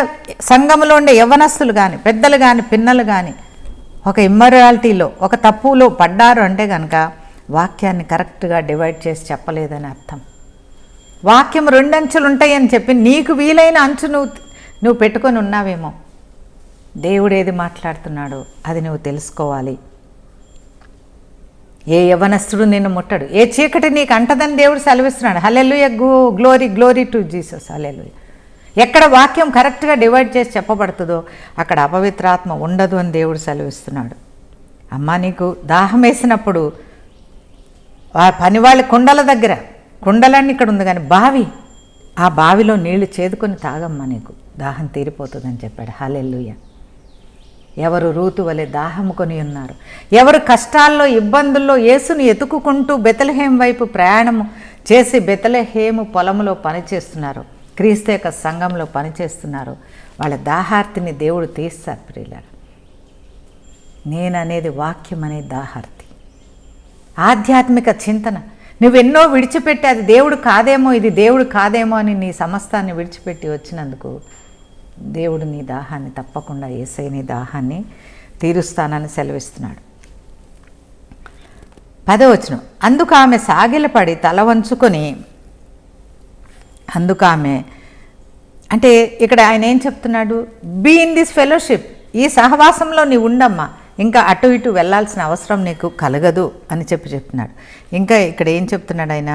సంఘంలో ఉండే యవనస్తులు కానీ, పెద్దలు కానీ, పిన్నలు కానీ ఒక ఇమ్మొరాలిటీలో, ఒక తప్పులో పడ్డారు అంటే కనుక వాక్యాన్ని కరెక్ట్గా డివైడ్ చేసి చెప్పలేదని అర్థం. వాక్యం 2 అంచులు ఉంటాయని చెప్పి నీకు వీలైన అంచు నువ్వు పెట్టుకొని ఉన్నావేమో. దేవుడు ఏది మాట్లాడుతున్నాడో అది నువ్వు తెలుసుకోవాలి. ఏ యవనస్తుడు నిన్ను ముట్టడు, ఏ చీకటి నీకు అంటదని దేవుడు సెలవిస్తున్నాడు. హల్లెలూయా, గ్లోరీ గ్లోరీ టు జీసస్. హల్లెలూయా. ఎక్కడ వాక్యం కరెక్ట్గా డివైడ్ చేసి చెప్పబడుతుందో అక్కడ అపవిత్రాత్మ ఉండదు అని దేవుడు సెలవిస్తున్నాడు. అమ్మ, నీకు దాహం వేసినప్పుడు ఆ పనివాళ్ళ కుండల దగ్గర, కుండలన్నీ ఇక్కడ ఉంది కానీ బావి, ఆ బావిలో నీళ్లు చేదుకొని తాగమ్మా, నీకు దాహం తీరిపోతుందని చెప్పాడు. హల్లెలూయా. ఎవరు రూతు వలె దాహము కొని ఉన్నారు, ఎవరు కష్టాల్లో ఇబ్బందుల్లో యేసుని ఎతుకుకుంటూ బెత్లెహేము వైపు ప్రయాణము చేసి బెత్లెహేము పొలంలో పనిచేస్తున్నారు, క్రీస్తు యొక్క సంఘంలో పనిచేస్తున్నారు, వాళ్ళ దాహార్తిని దేవుడు తీస్తారు ప్రియులారా. నేననేది వాక్యం అనే దాహార్తి. ఆధ్యాత్మిక చింతన. నువ్వెన్నో విడిచిపెట్టి అది దేవుడు కాదేమో, ఇది దేవుడు కాదేమో అని నీ సమస్తాన్ని విడిచిపెట్టి వచ్చినందుకు దేవుడు నీ దాహాన్ని తప్పకుండా, యేసయ్య నీ దాహాన్ని తీరుస్తానని సెలవిస్తున్నాడు. 10వ వచనం, అందుకు ఆమె సాగిలపడి తల వంచుకొని, అందుకు ఆమె అంటే ఇక్కడ ఆయన ఏం చెప్తున్నాడు? బీ ఇన్ దిస్ ఫెలోషిప్, ఈ సహవాసంలో నీవు ఉండమ్మా, ఇంకా అటు ఇటు వెళ్ళాల్సిన అవసరం నీకు కలగదు అని చెప్తున్నాడు. ఇంకా ఇక్కడ ఏం చెప్తున్నాడు ఆయన?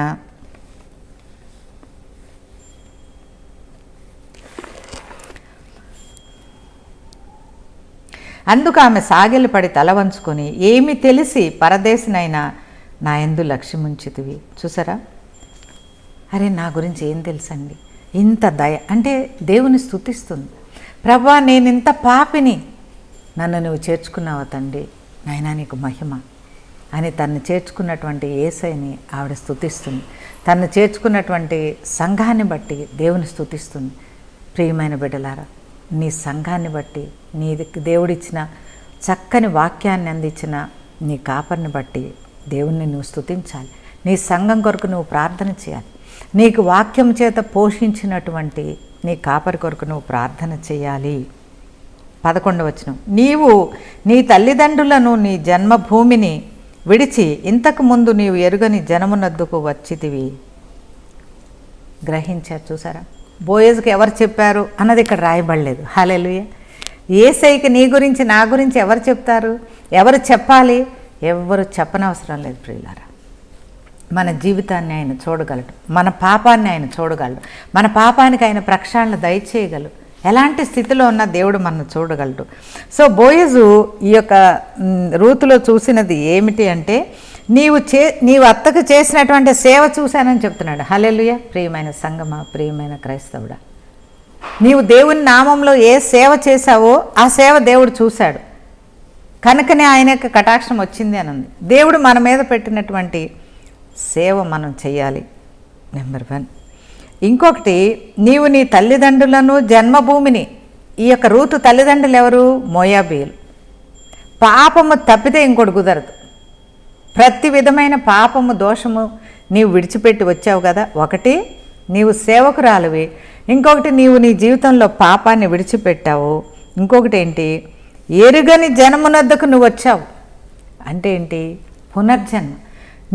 అందుకు ఆమె సాగిలపడి తల వంచుకొని, ఏమి తెలిసి పరదేశినైనా నా యందు లక్ష్యముంచితివి. చూసారా? అరే నా గురించి ఏం తెలుసండి, ఇంత దయ అంటే దేవుని స్తుతిస్తుంది. ప్రభా నేను ఇంత పాపిని, నన్ను నువ్వు చేర్చుకున్నావా తండ్రి, నాయనా నీకు మహిమ అని తను చేర్చుకున్నటువంటి యేసయ్యని ఆవిడ స్తుతిస్తుంది. తను చేర్చుకున్నటువంటి సంఘాన్ని బట్టి దేవుని స్తుతిస్తుంది. ప్రియమైన బిడ్డలారా, నీ సంఘాన్ని బట్టి, నీ దేవుడిచ్చిన చక్కని వాక్యాన్ని అందించిన నీ కాపరిని బట్టి దేవుణ్ణి నువ్వు స్తుతించాలి. నీ సంఘం కొరకు నువ్వు ప్రార్థన చేయాలి. నీకు వాక్యం చేత పోషించినటువంటి నీ కాపరి కొరకు నువ్వు ప్రార్థన చేయాలి. 11వ వచనం, నీవు నీ తల్లిదండ్రులను నీ జన్మభూమిని విడిచి ఇంతకు ముందు నీవు ఎరుగని జనమునద్దుకు వచ్చితివి. గ్రహించారు? చూసారా? బోయజ్కి ఎవరు చెప్పారు అన్నది ఇక్కడ రాయబడలేదు. హల్లెలూయా. యేసయ్యకి నీ గురించి నా గురించి ఎవరు చెప్తారు? ఎవరు చెప్పాలి? ఎవరు చెప్పనవసరం లేదు ప్రియులారా. మన జీవితాన్ని ఆయన చూడగలడు, మన పాపాన్ని ఆయన చూడగలడు, మన పాపానికి ఆయన ప్రక్షాళన దయచేయగలడు. ఎలాంటి స్థితిలో ఉన్న దేవుడు మనను చూడగలడు. సో బోయజు ఈ యొక్క రూతులో చూసినది ఏమిటి అంటే, నీవు అత్తకు చేసినటువంటి సేవ చూశానని చెప్తున్నాడు. హల్లెలూయా. ప్రియమైన సంగమా, ప్రియమైన క్రైస్తవుడా, నీవు దేవుని నామంలో ఏ సేవ చేశావో ఆ సేవ దేవుడు చూశాడు కనుకనే ఆయన యొక్క కటాక్షం వచ్చింది అని ఉంది. దేవుడు మన మీద పెట్టినటువంటి సేవ మనం చేయాలి. నెంబర్ 1. ఇంకొకటి, నీవు నీ తల్లిదండ్రులను జన్మభూమిని, ఈ యొక్క రూతు తల్లిదండ్రులు ఎవరు? మోయాబీయులు. పాపము తప్పితే ఇంకోటి కుదరదు. ప్రతి విధమైన పాపము దోషము నీవు విడిచిపెట్టి వచ్చావు కదా. ఒకటి నీవు సేవకురాలివి, ఇంకొకటి నీవు నీ జీవితంలో పాపాన్ని విడిచిపెట్టావు, ఇంకొకటి ఏంటి? ఎరుగని జనమునద్దకు నువ్వు వచ్చావు. అంటే ఏంటి? పునర్జన్మ.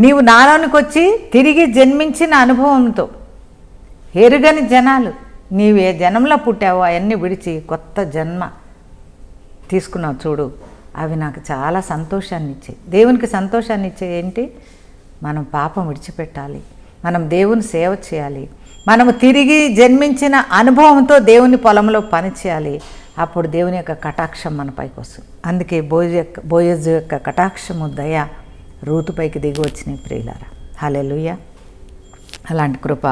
నీవు నాలోనికి వచ్చి తిరిగి జన్మించిన అనుభవంతో, ఎరుగని జనాలు, నీవు ఏ జన్మలో పుట్టావో అవన్నీ విడిచి కొత్త జన్మ తీసుకున్నావు చూడు. అవి నాకు చాలా సంతోషాన్ని ఇచ్చాయి. దేవునికి సంతోషాన్ని ఇచ్చే ఏంటి? మనం పాపం విడిచిపెట్టాలి, మనం దేవుని సేవ చేయాలి, మనము తిరిగి జన్మించిన అనుభవంతో దేవుని పొలంలో పని చేయాలి. అప్పుడు దేవుని యొక్క కటాక్షం మన పైకి వస్తుంది. అందుకే బోయజు యొక్క కటాక్షము, దయ రూతుపైకి దిగి వచ్చినాయి ప్రియులారా. హల్లెలూయా. అలాంటి కృప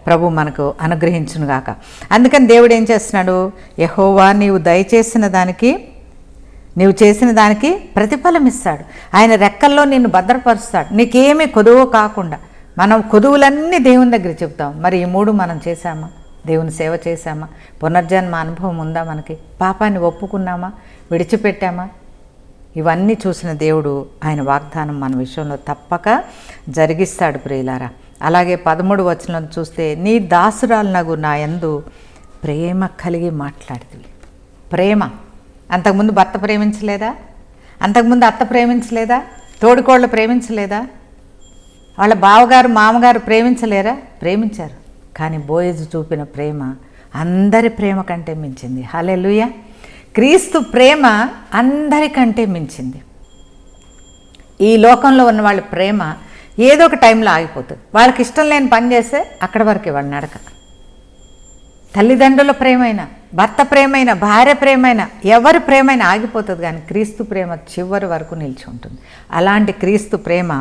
ప్రభు మనకు అనుగ్రహించునుగాక. అందుకని దేవుడు ఏం చేస్తున్నాడు? యెహోవా నీవు దయచేసిన దానికి, నీవు చేసిన దానికి ప్రతిఫలం ఇస్తాడు. ఆయన రెక్కల్లో నిన్ను భద్రపరుస్తాడు, నీకేమీ కొదువు కాకుండా. మనం కొదువులన్నీ దేవుని దగ్గర చెప్తాం. మరి ఈ 3 మనం చేశామా? దేవుని సేవ చేశామా? పునర్జన్మ అనుభవం ఉందా మనకి? పాపాన్ని ఒప్పుకున్నామా? విడిచిపెట్టామా? ఇవన్నీ చూసిన దేవుడు ఆయన వాగ్దానం మన విషయంలో తప్పక జరిగిస్తాడు ప్రియులారా. అలాగే 13వ వచనం చూస్తే, నీ దాసురాలనగు నా యందు ప్రేమ కలిగి మాట్లాడుతుంది. ప్రేమ. అంతకుముందు భర్త ప్రేమించలేదా? అంతకుముందు అత్త ప్రేమించలేదా? తోడుకోళ్ళు ప్రేమించలేదా? వాళ్ళ బావగారు మామగారు ప్రేమించలేరా? ప్రేమించారు. కానీ బోయజు చూపిన ప్రేమ అందరి ప్రేమ కంటే మించింది. హల్లెలూయా. క్రీస్తు ప్రేమ అందరికంటే మించింది. ఈ లోకంలో ఉన్న వాళ్ళ ప్రేమ ఏదో ఒక టైంలో ఆగిపోతుంది. వాళ్ళకి ఇష్టం లేని పని చేస్తే అక్కడి వరకే వాళ్ళ నడక. తల్లిదండ్రుల ప్రేమైనా, భర్త ప్రేమైనా, భార్య ప్రేమైనా, ఎవరి ప్రేమైనా ఆగిపోతుంది. కానీ క్రీస్తు ప్రేమ చివరి వరకు నిలిచి ఉంటుంది. అలాంటి క్రీస్తు ప్రేమ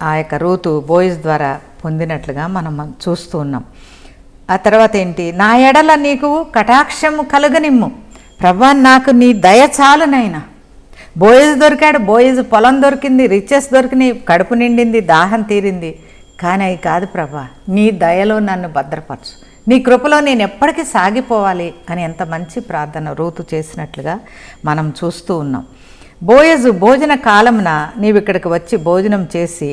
ఆ యొక్క రూతు బోయజ్ ద్వారా పొందినట్లుగా మనం చూస్తూ ఉన్నాం. ఆ తర్వాత ఏంటి? నా ఎడల నీకు కటాక్షము కలుగనిమ్ము ప్రభా, నాకు నీ దయ చాలునైనా. బోయజ్ దొరికాడు, బోయజ్ పొలం దొరికింది, రిచెస్ దొరికినాయి, కడుపు నిండింది, దాహం తీరింది. కానీ అవి కాదు ప్రభా, నీ దయలో నన్ను భద్రపరచు, నీ కృపలో నేను ఎప్పటికీ సాగిపోవాలి అని ఎంత మంచి ప్రార్థన రూతు చేసినట్లుగా మనం చూస్తూ ఉన్నాం. బోయజు భోజన కాలమున నీవిక్కడికి వచ్చి భోజనం చేసి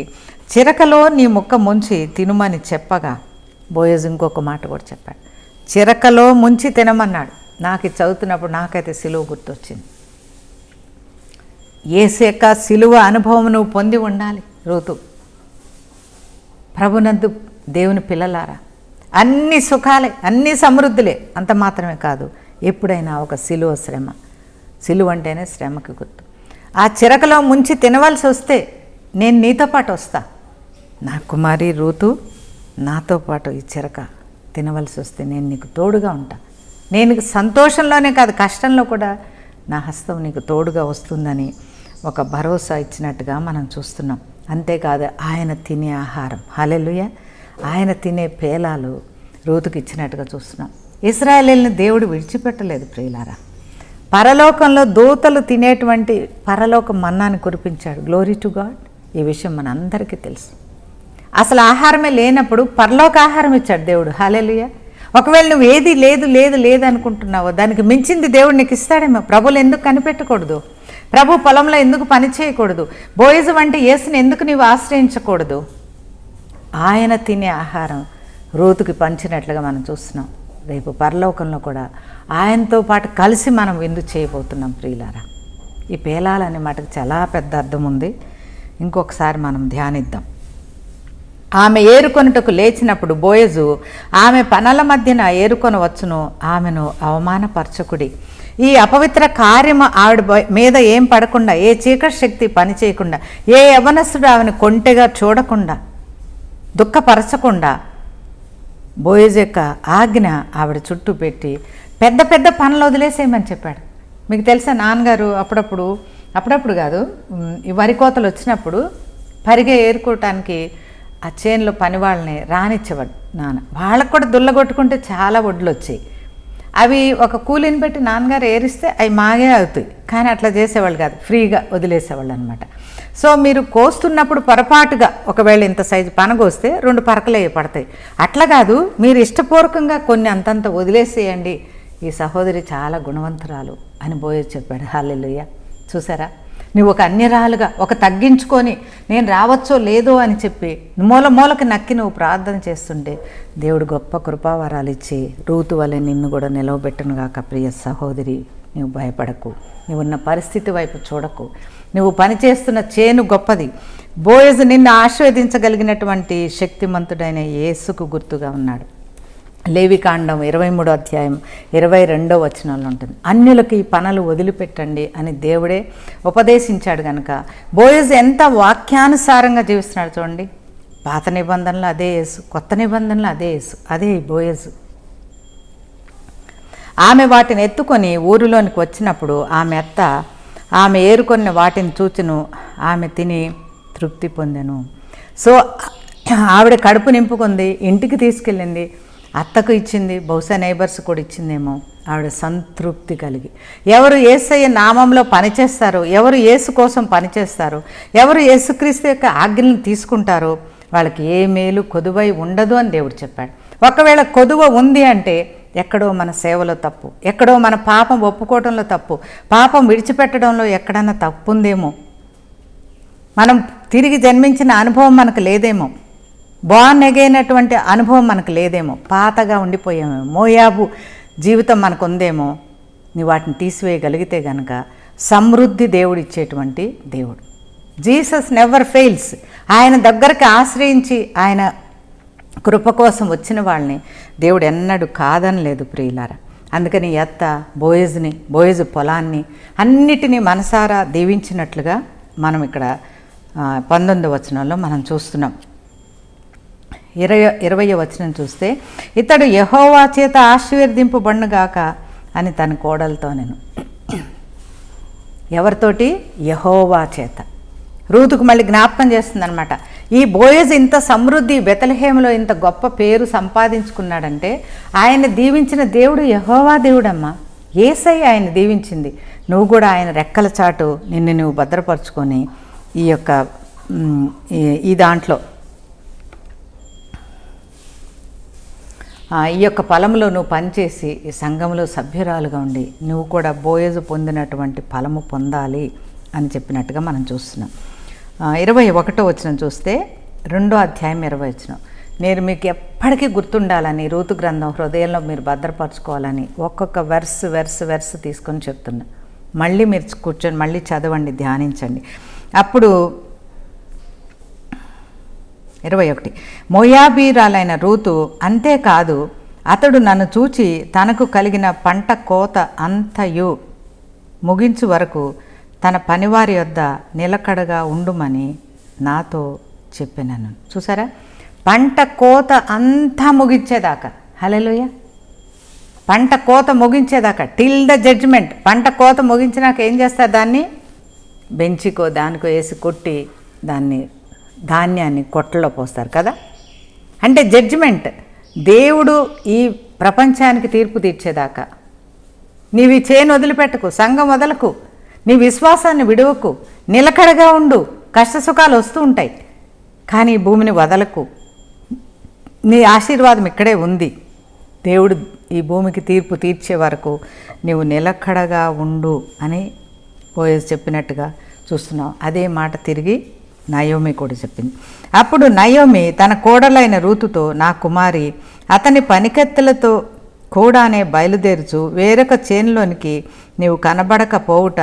చిరకలో నీ ముక్క ముంచి తినుమని చెప్పగా, బోయజు ఇంకొక మాట కూడా చెప్పాడు, చిరకలో ముంచి తినమన్నాడు. నాకు ఇది చదువుతున్నప్పుడు నాకైతే సిలువ గుర్తొచ్చింది. యేసు యొక్క సిలువ అనుభవం నువ్వు పొంది ఉండాలి రూతు. ప్రభునందు దేవుని పిల్లలారా, అన్ని సుఖాలే, అన్ని సమృద్ధులే, అంత మాత్రమే కాదు, ఎప్పుడైనా ఒక సిలువ శ్రమ. సిలువ అంటేనే శ్రమకి గుర్తు. ఆ చిరకలో ముంచి తినవలసి వస్తే నేను నీతో పాటు వస్తా. నా కుమారి రూతు, నాతో పాటు ఈ చిరక తినవలసి వస్తే నేను నీకు తోడుగా ఉంటా. నేను సంతోషంలోనే కాదు, కష్టంలో కూడా నా హస్తం నీకు తోడుగా వస్తుందని ఒక భరోసా ఇచ్చినట్టుగా మనం చూస్తున్నాం. అంతేకాదు, ఆయన తినే ఆహారం, హల్లెలూయా, ఆయన తినే పేలాలు రూతుకి ఇచ్చినట్టుగా చూస్తున్నాం. ఇశ్రాయేలుని దేవుడు విడిచిపెట్టలేదు ప్రియులారా. పరలోకంలో దూతలు తినేటువంటి పరలోక మన్నాని కురిపించాడు. Glory to God. ఈ విషయం మన అందరికీ తెలుసు. అసలు ఆహారమే లేనప్పుడు పరలోక ఆహారం ఇచ్చాడు దేవుడు, హల్లెలూయా. ఒకవేళ నువ్వు ఏది లేదు లేదు లేదు అనుకుంటున్నావో దానికి మించింది దేవుడు నీకు ఇస్తాడేమో. ప్రభువులు ఎందుకు కనిపెట్టకూడదు? ప్రభు పొలంలో ఎందుకు పని చేయకూడదు? బోయజు వంటి యేసుని ఎందుకు నీవు ఆశ్రయించకూడదు? ఆయన తినే ఆహారం రూతుకి పంచినట్లుగా మనం చూస్తున్నాం. రేపు పరలోకంలో కూడా ఆయనతో పాటు కలిసి మనం విందు చేయబోతున్నాం ప్రియులారా. ఈ పేలాలనే మాటకు చాలా పెద్ద అర్థం ఉంది. ఇంకొకసారి మనం ధ్యానిద్దాం. ఆమె ఏరుకొనుటకు లేచినప్పుడు బోయజు ఆమె పనల మధ్యన ఏరుకొని వచ్చును, ఆమెను అవమానపరచకుడి. ఈ అపవిత్ర కార్యము ఆవిడ మీద ఏం పడకుండా, ఏ చీకటి శక్తి పని చేయకుండా, ఏ యవనస్తుడు ఆమెను కొంటెగా చూడకుండా, దుఃఖపరచకుండా బోయజు యొక్క ఆజ్ఞ ఆవిడ చుట్టూ పెట్టి పెద్ద పెద్ద పనులు వదిలేసేయమని చెప్పాడు. మీకు తెలుసా, నాన్నగారు అప్పుడప్పుడు కాదు, ఈ వరి కోతలు వచ్చినప్పుడు పరిగె ఏరుకోవటానికి ఆ చేనులో పని వాళ్ళని రానిచ్చేవాడు నాన్న. వాళ్ళకు కూడా దుల్లగొట్టుకుంటే చాలా వడ్లు వచ్చాయి. అవి ఒక కూలీని పెట్టి నాన్నగారు ఏరిస్తే అవి మాగే అవుతాయి. కానీ అట్లా చేసేవాళ్ళు కాదు, ఫ్రీగా వదిలేసేవాళ్ళు అనమాట. సో మీరు కోస్తున్నప్పుడు పొరపాటుగా ఒకవేళ ఇంత సైజు పనగోస్తే 2 పరకలే పడతాయి. అట్లా కాదు, మీరు ఇష్టపూర్వకంగా కొన్ని అంతంత వదిలేసేయండి. ఈ సహోదరి చాలా గుణవంతురాలు అని బోయజు చెప్పాడు. హల్లెలూయా. చూసారా, నువ్వు ఒక అన్యరాలుగా ఒక తగ్గించుకొని నేను రావచ్చో లేదో అని చెప్పి మూలకి నక్కి నువ్వు ప్రార్థన చేస్తుంటే దేవుడు గొప్ప కృపావరాలు ఇచ్చి రూతు వలె నిన్ను కూడా నిలవబెట్టను గాక. ప్రియ సహోదరి, నువ్వు భయపడకు, నువ్వున్న పరిస్థితి వైపు చూడకు. నువ్వు పనిచేస్తున్న చేను గొప్పది. బోయజు నిన్ను ఆశీర్వదించగలిగినటువంటి శక్తిమంతుడైన యేసుకు గుర్తుగా ఉన్నాడు. లేవికాండం 23వ అధ్యాయం 22వ వచనంలో ఉంటుంది. అన్యులకు ఈ పనులు వదిలిపెట్టండి అని దేవుడే ఉపదేశించాడు కనుక బోయజు ఎంత వాక్యానుసారంగా జీవిస్తున్నాడు చూడండి. పాత నిబంధనలు అదే యేసు, కొత్త నిబంధనలు అదే యేసు, అదే బోయజు. ఆమె వాటిని ఎత్తుకొని ఊరిలోనికి వచ్చినప్పుడు ఆమె ఏరుకొన్న వాటిని చూచును, ఆమె తిని తృప్తి పొందెను. సో ఆవిడ కడుపు నింపుకుంది, ఇంటికి తీసుకెళ్ళింది, అత్తకు ఇచ్చింది, బహుశా నైబర్స్ కూడా ఇచ్చిందేమో. ఆవిడ సంతృప్తి కలిగి, ఎవరు యేసయ్య నామంలో పనిచేస్తారో, ఎవరు యేసు కోసం పనిచేస్తారో, ఎవరు యేసుక్రీస్తు యొక్క ఆజ్ఞలను తీసుకుంటారో వాళ్ళకి ఏ మేలు కొదువై ఉండదు అని దేవుడు చెప్పాడు. ఒకవేళ కొదువ ఉంది అంటే ఎక్కడో మన సేవలో తప్పు, ఎక్కడో మన పాపం ఒప్పుకోవడంలో తప్పు, పాపం విడిచిపెట్టడంలో ఎక్కడన్నా తప్పు ఉందేమో, మనం తిరిగి జన్మించిన అనుభవం మనకు లేదేమో, బాన్ అగైనటువంటి అనుభవం మనకు లేదేమో, పాతగా ఉండిపోయామేమో, మోయాబు జీవితం మనకు ఉందేమో. నీ వాటిని తీసివేయగలిగితే కనుక సమృద్ధి దేవుడు ఇచ్చేటువంటి దేవుడు. Jesus never fails. ఆయన దగ్గరికి ఆశ్రయించి ఆయన కృప కోసం వచ్చిన వాళ్ళని దేవుడు ఎన్నడూ కాదనలేదు ప్రియులారా. అందుకని అత్త బోయజు పొలాన్ని అన్నిటినీ మనసారా దీవించినట్లుగా మనం ఇక్కడ 19వ వచనంలో మనం చూస్తున్నాం. 20వ వచనం చూస్తే, ఇతడు యెహోవా చేత ఆశీర్వదింపబడునుగాక అని తన కోడలతో నేను. ఎవరితోటి? యెహోవా చేత. రూతుకు మళ్ళీ జ్ఞాపకం చేస్తుంది అనమాట. ఈ బోయజు ఇంత సమృద్ధి, బెతలెహేములో ఇంత గొప్ప పేరు సంపాదించుకున్నాడంటే ఆయన దీవించిన దేవుడు యెహోవా దేవుడమ్మా. యేసయ్య ఆయన దీవించింది. నువ్వు కూడా ఆయన రెక్కల చాటు నిన్ను నువ్వు భద్రపరుచుకొని ఈ దాంట్లో ఈ యొక్క ఫలములో నువ్వు పనిచేసి ఈ సంఘంలో సభ్యురాలుగా ఉండి నువ్వు కూడా బోయజు పొందినటువంటి ఫలము పొందాలి అని చెప్పినట్టుగా మనం చూస్తున్నాం. 21వ వచనం చూస్తే 2వ అధ్యాయం 20వ వచనం, నేను మీకు ఎప్పటికీ గుర్తుండాలని రూతు గ్రంథం హృదయంలో మీరు భద్రపరచుకోవాలని ఒక్కొక్క వెర్స్ తీసుకొని చెప్తున్నా. మళ్ళీ మీరు కూర్చొని మళ్ళీ చదవండి, ధ్యానించండి. అప్పుడు 21, మోయాబీరాలైన రూతు అంతేకాదు అతడు నన్ను చూచి తనకు కలిగిన పంట కోత అంతయు ముగించు వరకు తన పనివారి యొద్ద నిలకడగా ఉండుమని నాతో చెప్పినాను. చూసారా, పంట కోత అంతా ముగించేదాకా, హల్లెలూయా, పంట కోత ముగించేదాకా, టిల్ ద జడ్జ్మెంట్. పంట కోత ముగించినాక ఏం చేస్తారు? దాన్ని బెంచికో దానికో వేసి కొట్టి ధాన్యాన్ని కొట్టలో పోస్తారు కదా. అంటే జడ్జిమెంట్, దేవుడు ఈ ప్రపంచానికి తీర్పు తీర్చేదాకా నీవి చేను వదిలిపెట్టకు, సంఘం వదలకు, నీ విశ్వాసాన్ని విడువకు, నిలకడగా ఉండు. కష్టసుఖాలు వస్తూ ఉంటాయి కానీ భూమిని వదలకు. నీ ఆశీర్వాదం ఇక్కడే ఉంది. దేవుడు ఈ భూమికి తీర్పు తీర్చే వరకు నీవు నిలకడగా ఉండు అని బోయజు చెప్పినట్టుగా చూస్తున్నావు. అదే మాట తిరిగి నయోమి కూడా చెప్పింది. అప్పుడు నయోమి తన కోడలైన రూతుతో, నా కుమారి, అతని పనికత్తెలతో కూడానే బయలుదేరుచు వేరొక చేనులోనికి నీవు కనబడకపోవుట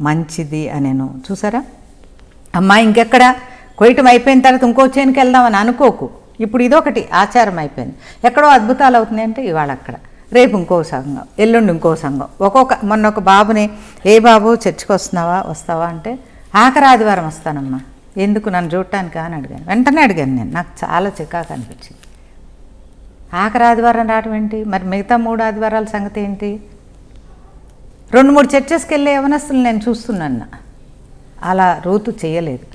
మంచిది అనేను. చూసారా అమ్మా, ఇంకెక్కడ కొయ్యటం అయిపోయిన తర్వాత ఇంకో చేనుకి వెళ్దామని అనుకోకు. ఇప్పుడు ఇదొకటి ఆచారం అయిపోయింది. ఎక్కడో అద్భుతాలు అవుతున్నాయంటే ఇవాళ అక్కడ, రేపు ఇంకో సంఘం, ఎల్లుండి ఇంకో సంఘం. మొన్న ఒక బాబుని, ఏ బాబు చర్చికి వస్తావా అంటే, ఆఖరి ఆదివారం వస్తానమ్మా. ఎందుకు, నన్ను చూడటానికి అని అడిగాను. వెంటనే అడిగాను నేను, నాకు చాలా చికాకు అనిపించింది. ఆఖరి ఆదివారం రావడం ఏంటి, మరి మిగతా 3 ఆదివారాల సంగతి ఏంటి? 2-3 చర్చెస్కి వెళ్ళే యవనస్తులు నేను చూస్తున్నాను. అలా రూతు చేయలేదు.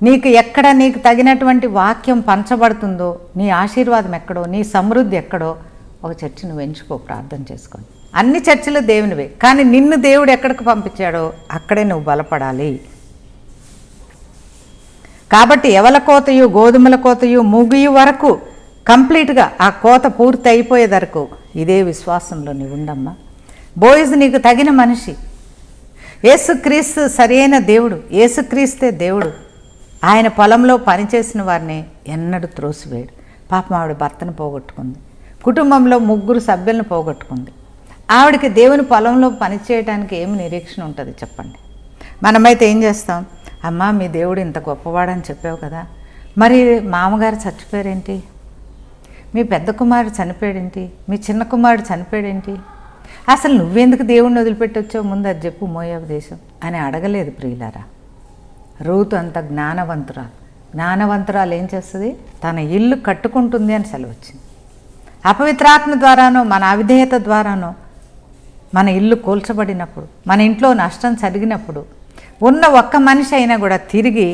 నీకు ఎక్కడ నీకు తగినటువంటి వాక్యం పంచబడుతుందో, నీ ఆశీర్వాదం ఎక్కడో, నీ సమృద్ధి ఎక్కడో ఒక చర్చి నువ్వు ఎంచుకో, ప్రార్థన చేసుకొని. అన్ని చర్చిలు దేవునివే, కానీ నిన్ను దేవుడు ఎక్కడికి పంపించాడో అక్కడే నువ్వు బలపడాలి. కాబట్టి ఎవల కోతయు గోధుమల కోతయు ముగియు వరకు, కంప్లీట్గా ఆ కోత పూర్తి అయిపోయే వరకు ఇదే విశ్వాసంలో నీవు ఉండమ్మా. బోయజు నీకు తగిన మనిషి. యేసుక్రీస్తు సరైన దేవుడు, యేసుక్రీస్తే దేవుడు. ఆయన పొలంలో పనిచేసిన వారిని ఎన్నడూ త్రోసివేయడు. పాపం ఆవిడ భర్తను పోగొట్టుకుంది, కుటుంబంలో 3 సభ్యులను పోగొట్టుకుంది. ఆవిడకి దేవుని పొలంలో పనిచేయడానికి ఏమి నిరీక్షణ ఉంటుంది చెప్పండి? మనమైతే ఏం చేస్తాం? అమ్మా, మీ దేవుడు ఇంత గొప్పవాడని చెప్పావు కదా, మరి మామగారు చచ్చిపోయారేంటి, మీ పెద్ద కుమారుడు చనిపోయాడేంటి, మీ చిన్న కుమారుడు చనిపోయాడేంటి, అసలు నువ్వెందుకు దేవుణ్ణి వదిలిపెట్టొచ్చావు, ముందు అది చెప్పు మోయాబు దేశం అని అడగలేదు ప్రియులారా. రూతు అంత జ్ఞానవంతురాలు ఏం చేస్తుంది? తన ఇల్లు కట్టుకుంటుంది అని సెలవు వచ్చింది. అపవిత్రాత్మ ద్వారానో మన అవిధేయత ద్వారానో మన ఇల్లు కూల్చబడినప్పుడు, మన ఇంట్లో నష్టం జరిగినప్పుడు, ఉన్న ఒక్క మనిషి అయినా కూడా తిరిగి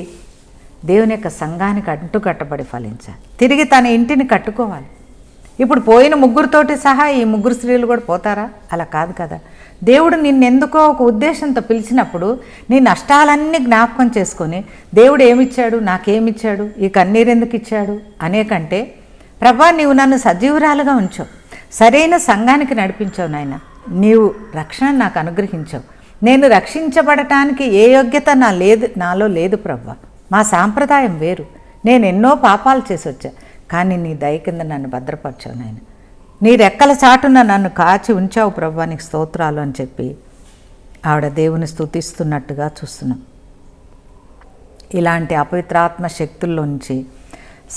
దేవుని యొక్క సంఘానికి అంటుకట్టబడి ఫలించాలి, తిరిగి తన ఇంటిని కట్టుకోవాలి. ఇప్పుడు పోయిన 3తోటి సహా ఈ 3 స్త్రీలు కూడా పోతారా? అలా కాదు కదా. దేవుడు నిన్నెందుకో ఒక ఉద్దేశంతో పిలిచినప్పుడు నీ నష్టాలన్నీ జ్ఞాపకం చేసుకొని, దేవుడు ఏమిచ్చాడు, నాకేమిచ్చాడు, ఈ కన్నీరు ఎందుకు ఇచ్చాడు అనేకంటే, ప్రభా నీవు నన్ను సజీవురాలుగా ఉంచావు, సరైన సంఘానికి నడిపించావు నాయన, నీవు రక్షణ నాకు అనుగ్రహించావు, నేను రక్షించబడటానికి ఏ యోగ్యత నాలో లేదు ప్రభా, మా సాంప్రదాయం వేరు, నేను ఎన్నో పాపాలు చేసి వచ్చా, కానీ నీ దయ కింద నన్ను భద్రపరిచావు నాయన, నీ రెక్కల చాటున నన్ను కాచి ఉంచావు ప్రభా, నీకు స్తోత్రాలు అని చెప్పి ఆవిడ దేవుని స్తుతిస్తున్నట్టుగా చూస్తున్నాం. ఇలాంటి అపవిత్రాత్మ శక్తుల్లోంచి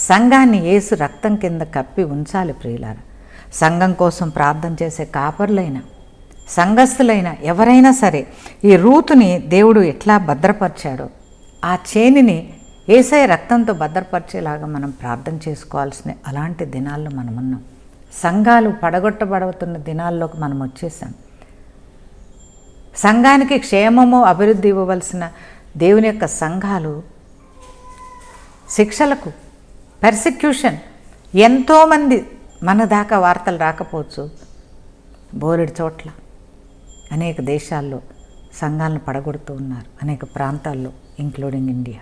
సంఘాన్ని యేసు రక్తం కింద కప్పి ఉంచాలి ప్రియులారా. సంఘం కోసం ప్రార్థన చేసే కాపర్లైనా, సంఘస్థులైనా, ఎవరైనా సరే ఈ రూతుని దేవుడు ఎట్లా భద్రపరిచాడో ఆ చేనిని యేసయ్య రక్తంతో భద్రపరిచేలాగా మనం ప్రార్థన చేసుకోవాల్సిన అలాంటి దినాల్లో మనం ఉన్నాం. సంఘాలు పడగొట్టబడుతున్న దినాల్లోకి మనం వచ్చేసాం. సంఘానికి క్షేమము అభివృద్ధి ఇవ్వవలసిన దేవుని యొక్క సంఘాలు శిక్షలకు, పెర్సిక్యూషన్, ఎంతోమంది మన దాకా వార్తలు రాకపోవచ్చు, బోలెడు చోట్ల అనేక దేశాల్లో సంఘాలను పడగొడుతూ ఉన్నారు, అనేక ప్రాంతాల్లో ఇంక్లూడింగ్ ఇండియా.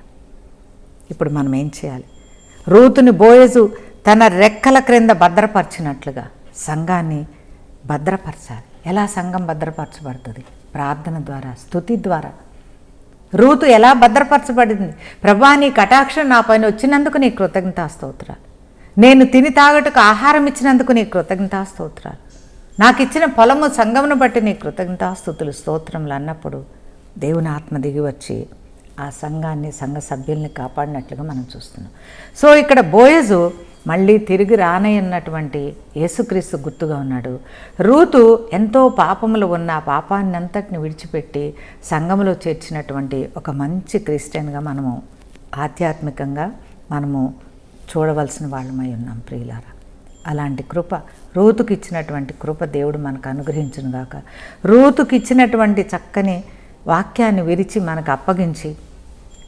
ఇప్పుడు మనం ఏం చేయాలి? రూతుని బోయజు తన రెక్కల క్రింద భద్రపరిచినట్లుగా సంఘాన్ని భద్రపరచాలి. ఎలా సంఘం భద్రపరచబడుతుంది? ప్రార్థన ద్వారా, స్తుతి ద్వారా. రూతు ఎలా భద్రపరచబడింది? ప్రభా, నీ కటాక్షం నా పైన వచ్చినందుకు నీ కృతజ్ఞతాస్తోత్రాలు. నేను తిని తాగటకు ఆహారం ఇచ్చినందుకు నీ కృతజ్ఞతాస్తోత్రాలు. నాకు ఇచ్చిన పొలము సంగమును బట్టి నీ కృతజ్ఞతాస్తుతులు స్తోత్రములు అన్నప్పుడు దేవుని ఆత్మ దిగి వచ్చి ఆ సంఘాన్ని, సంఘ సభ్యుల్ని కాపాడినట్లుగా మనం చూస్తున్నాం. సో ఇక్కడ బోయజు మళ్ళీ తిరిగి రానయ్యన్నటువంటి యేసుక్రీస్తు గుర్తుగా ఉన్నాడు. రూతు ఎంతో పాపములు ఉన్న ఆ పాపాన్ని అంతటిని విడిచిపెట్టి సంఘములో చేర్చినటువంటి ఒక మంచి క్రిస్టియన్గా మనము ఆధ్యాత్మికంగా మనము చూడవలసిన వాళ్ళమై ఉన్నాం ప్రియులారా. అలాంటి కృప రూతుకి ఇచ్చినటువంటి కృప దేవుడు మనకు అనుగ్రహించును గాక. రూతుకి ఇచ్చినటువంటి చక్కని వాక్యాన్ని విరిచి మనకు అప్పగించి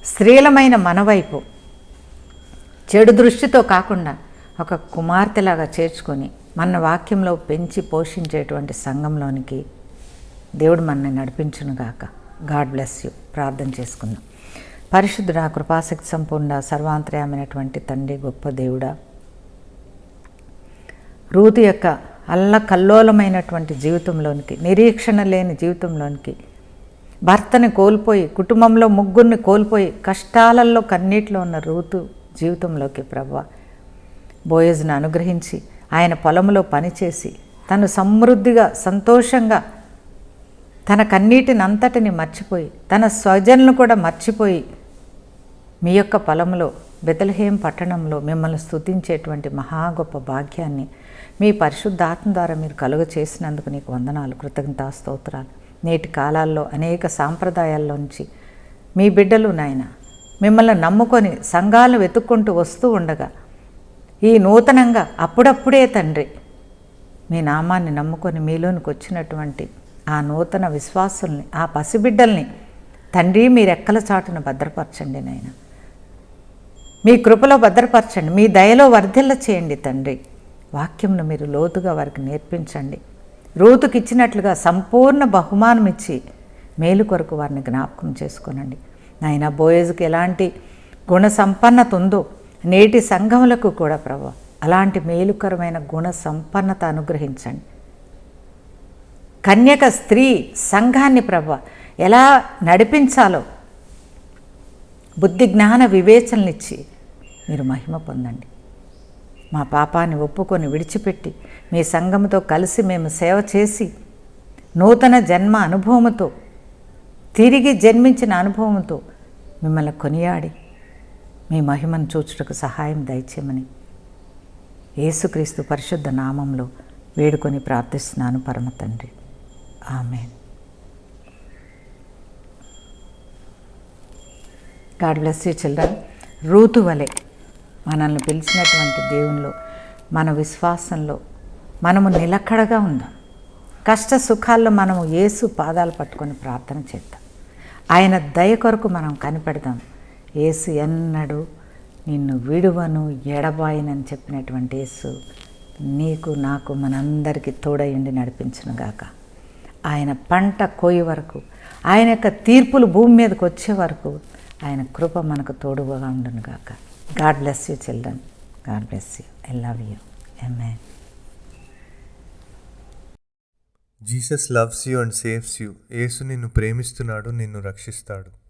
స్త్రీలమైన మన వైపు చెడు దృష్టితో కాకుండా ఒక కుమార్తెలాగా చేర్చుకొని మన వాక్యంలో పెంచి పోషించేటువంటి సంఘంలోనికి దేవుడు మనల్ని నడిపించునుగాక. God bless you. ప్రార్థన చేసుకుందాం. పరిశుద్ధుడా, కృపాశక్తి సంపూర్ణ, సర్వాంతర్యామైనటువంటి తండ్రి, గొప్ప దేవుడా, రూతు యొక్క అల్లకల్లోలమైనటువంటి జీవితంలోనికి, నిరీక్షణ లేని జీవితంలోనికి, భర్తని కోల్పోయి కుటుంబంలో ముగ్గురిని కోల్పోయి కష్టాలలో కన్నీటిలో ఉన్న రూతు జీవితంలోకి ప్రభువా బోయజును అనుగ్రహించి ఆయన పొలంలో పనిచేసి తను సమృద్ధిగా సంతోషంగా తన కన్నీటిని అంతటిని మర్చిపోయి తన స్వజనులను కూడా మర్చిపోయి మీ యొక్క పొలంలో బెత్లెహేము పట్టణంలో మిమ్మల్ని స్తుతించేటువంటి మహా గొప్ప భాగ్యాన్ని మీ పరిశుద్ధాత్మ ద్వారా మీరు కలుగ చేసినందుకు నీకు వందనాలు, కృతజ్ఞతాస్తోత్రాలు. నేటి కాలాల్లో అనేక సాంప్రదాయాల్లోంచి మీ బిడ్డలు నాయన మిమ్మల్ని నమ్ముకొని సంఘాలను వెతుక్కుంటూ వస్తూ ఉండగా ఈ నూతనంగా అప్పుడప్పుడే తండ్రి మీ నామాన్ని నమ్ముకొని మీలోనికి వచ్చినటువంటి ఆ నూతన విశ్వాసుల్ని, ఆ పసిబిడ్డల్ని తండ్రి మీ రెక్కల చాటున భద్రపరచండి నాయన. మీ కృపలో భద్రపరచండి, మీ దయలో వర్ధిల్ల చేయండి తండ్రి. వాక్యంను మీరు లోతుగా వారికి నేర్పించండి. రూతుకి ఇచ్చినట్లుగా సంపూర్ణ బహుమానం ఇచ్చి మేలు కొరకు వారిని జ్ఞాపకం చేసుకోనండి నాయన. బోయజుకి ఎలాంటి గుణ సంపన్నత ఉందో నేటి సంఘములకు కూడా ప్రభు అలాంటి మేలుకరమైన గుణ సంపన్నత అనుగ్రహించండి. కన్యక స్త్రీ సంఘాన్ని ప్రభు ఎలా నడిపించాలో బుద్ధి జ్ఞాన వివేచననిచ్చి మీరు మహిమ పొందండి. మా పాపాన్ని ఒప్పుకొని విడిచిపెట్టి మీ సంఘముతో కలిసి మేము సేవ చేసి నూతన జన్మ అనుభవముతో, తిరిగి జన్మించిన అనుభవంతో మిమ్మల్ని కొనియాడి మీ మహిమను చూచుటకు సహాయం దయచేయమని యేసుక్రీస్తు పరిశుద్ధ నామంలో వేడుకొని ప్రార్థిస్తున్నాను పరమ తండ్రి. ఆమేన్. God bless you children. రూతు వలె మనల్ని పిలిచినటువంటి దేవునిలో, మన విశ్వాసంలో మనము నిలకడగా ఉందాం. కష్ట సుఖాల్లో మనము యేసు పాదాలు పట్టుకొని ప్రార్థన చేద్దాం. ఆయన దయ కొరకు మనం కనిపెడదాం. యేసు ఎన్నడూ నిన్ను విడువను ఎడబాయనని చెప్పినటువంటి యేసు నీకు నాకు మనందరికీ తోడయుండి నడిపించునుగాక. ఆయన పంట కోయి వరకు, ఆయన యొక్క తీర్పులు భూమి మీదకి వచ్చే వరకు ఆయన కృప మనకు తోడుగా ఉండునుగాక. God bless you children. God bless you. I love you. ఆమేన్. Jesus loves you and saves you. యేసు నిన్ను ప్రేమిస్తున్నాడు, నిన్ను రక్షిస్తాడు.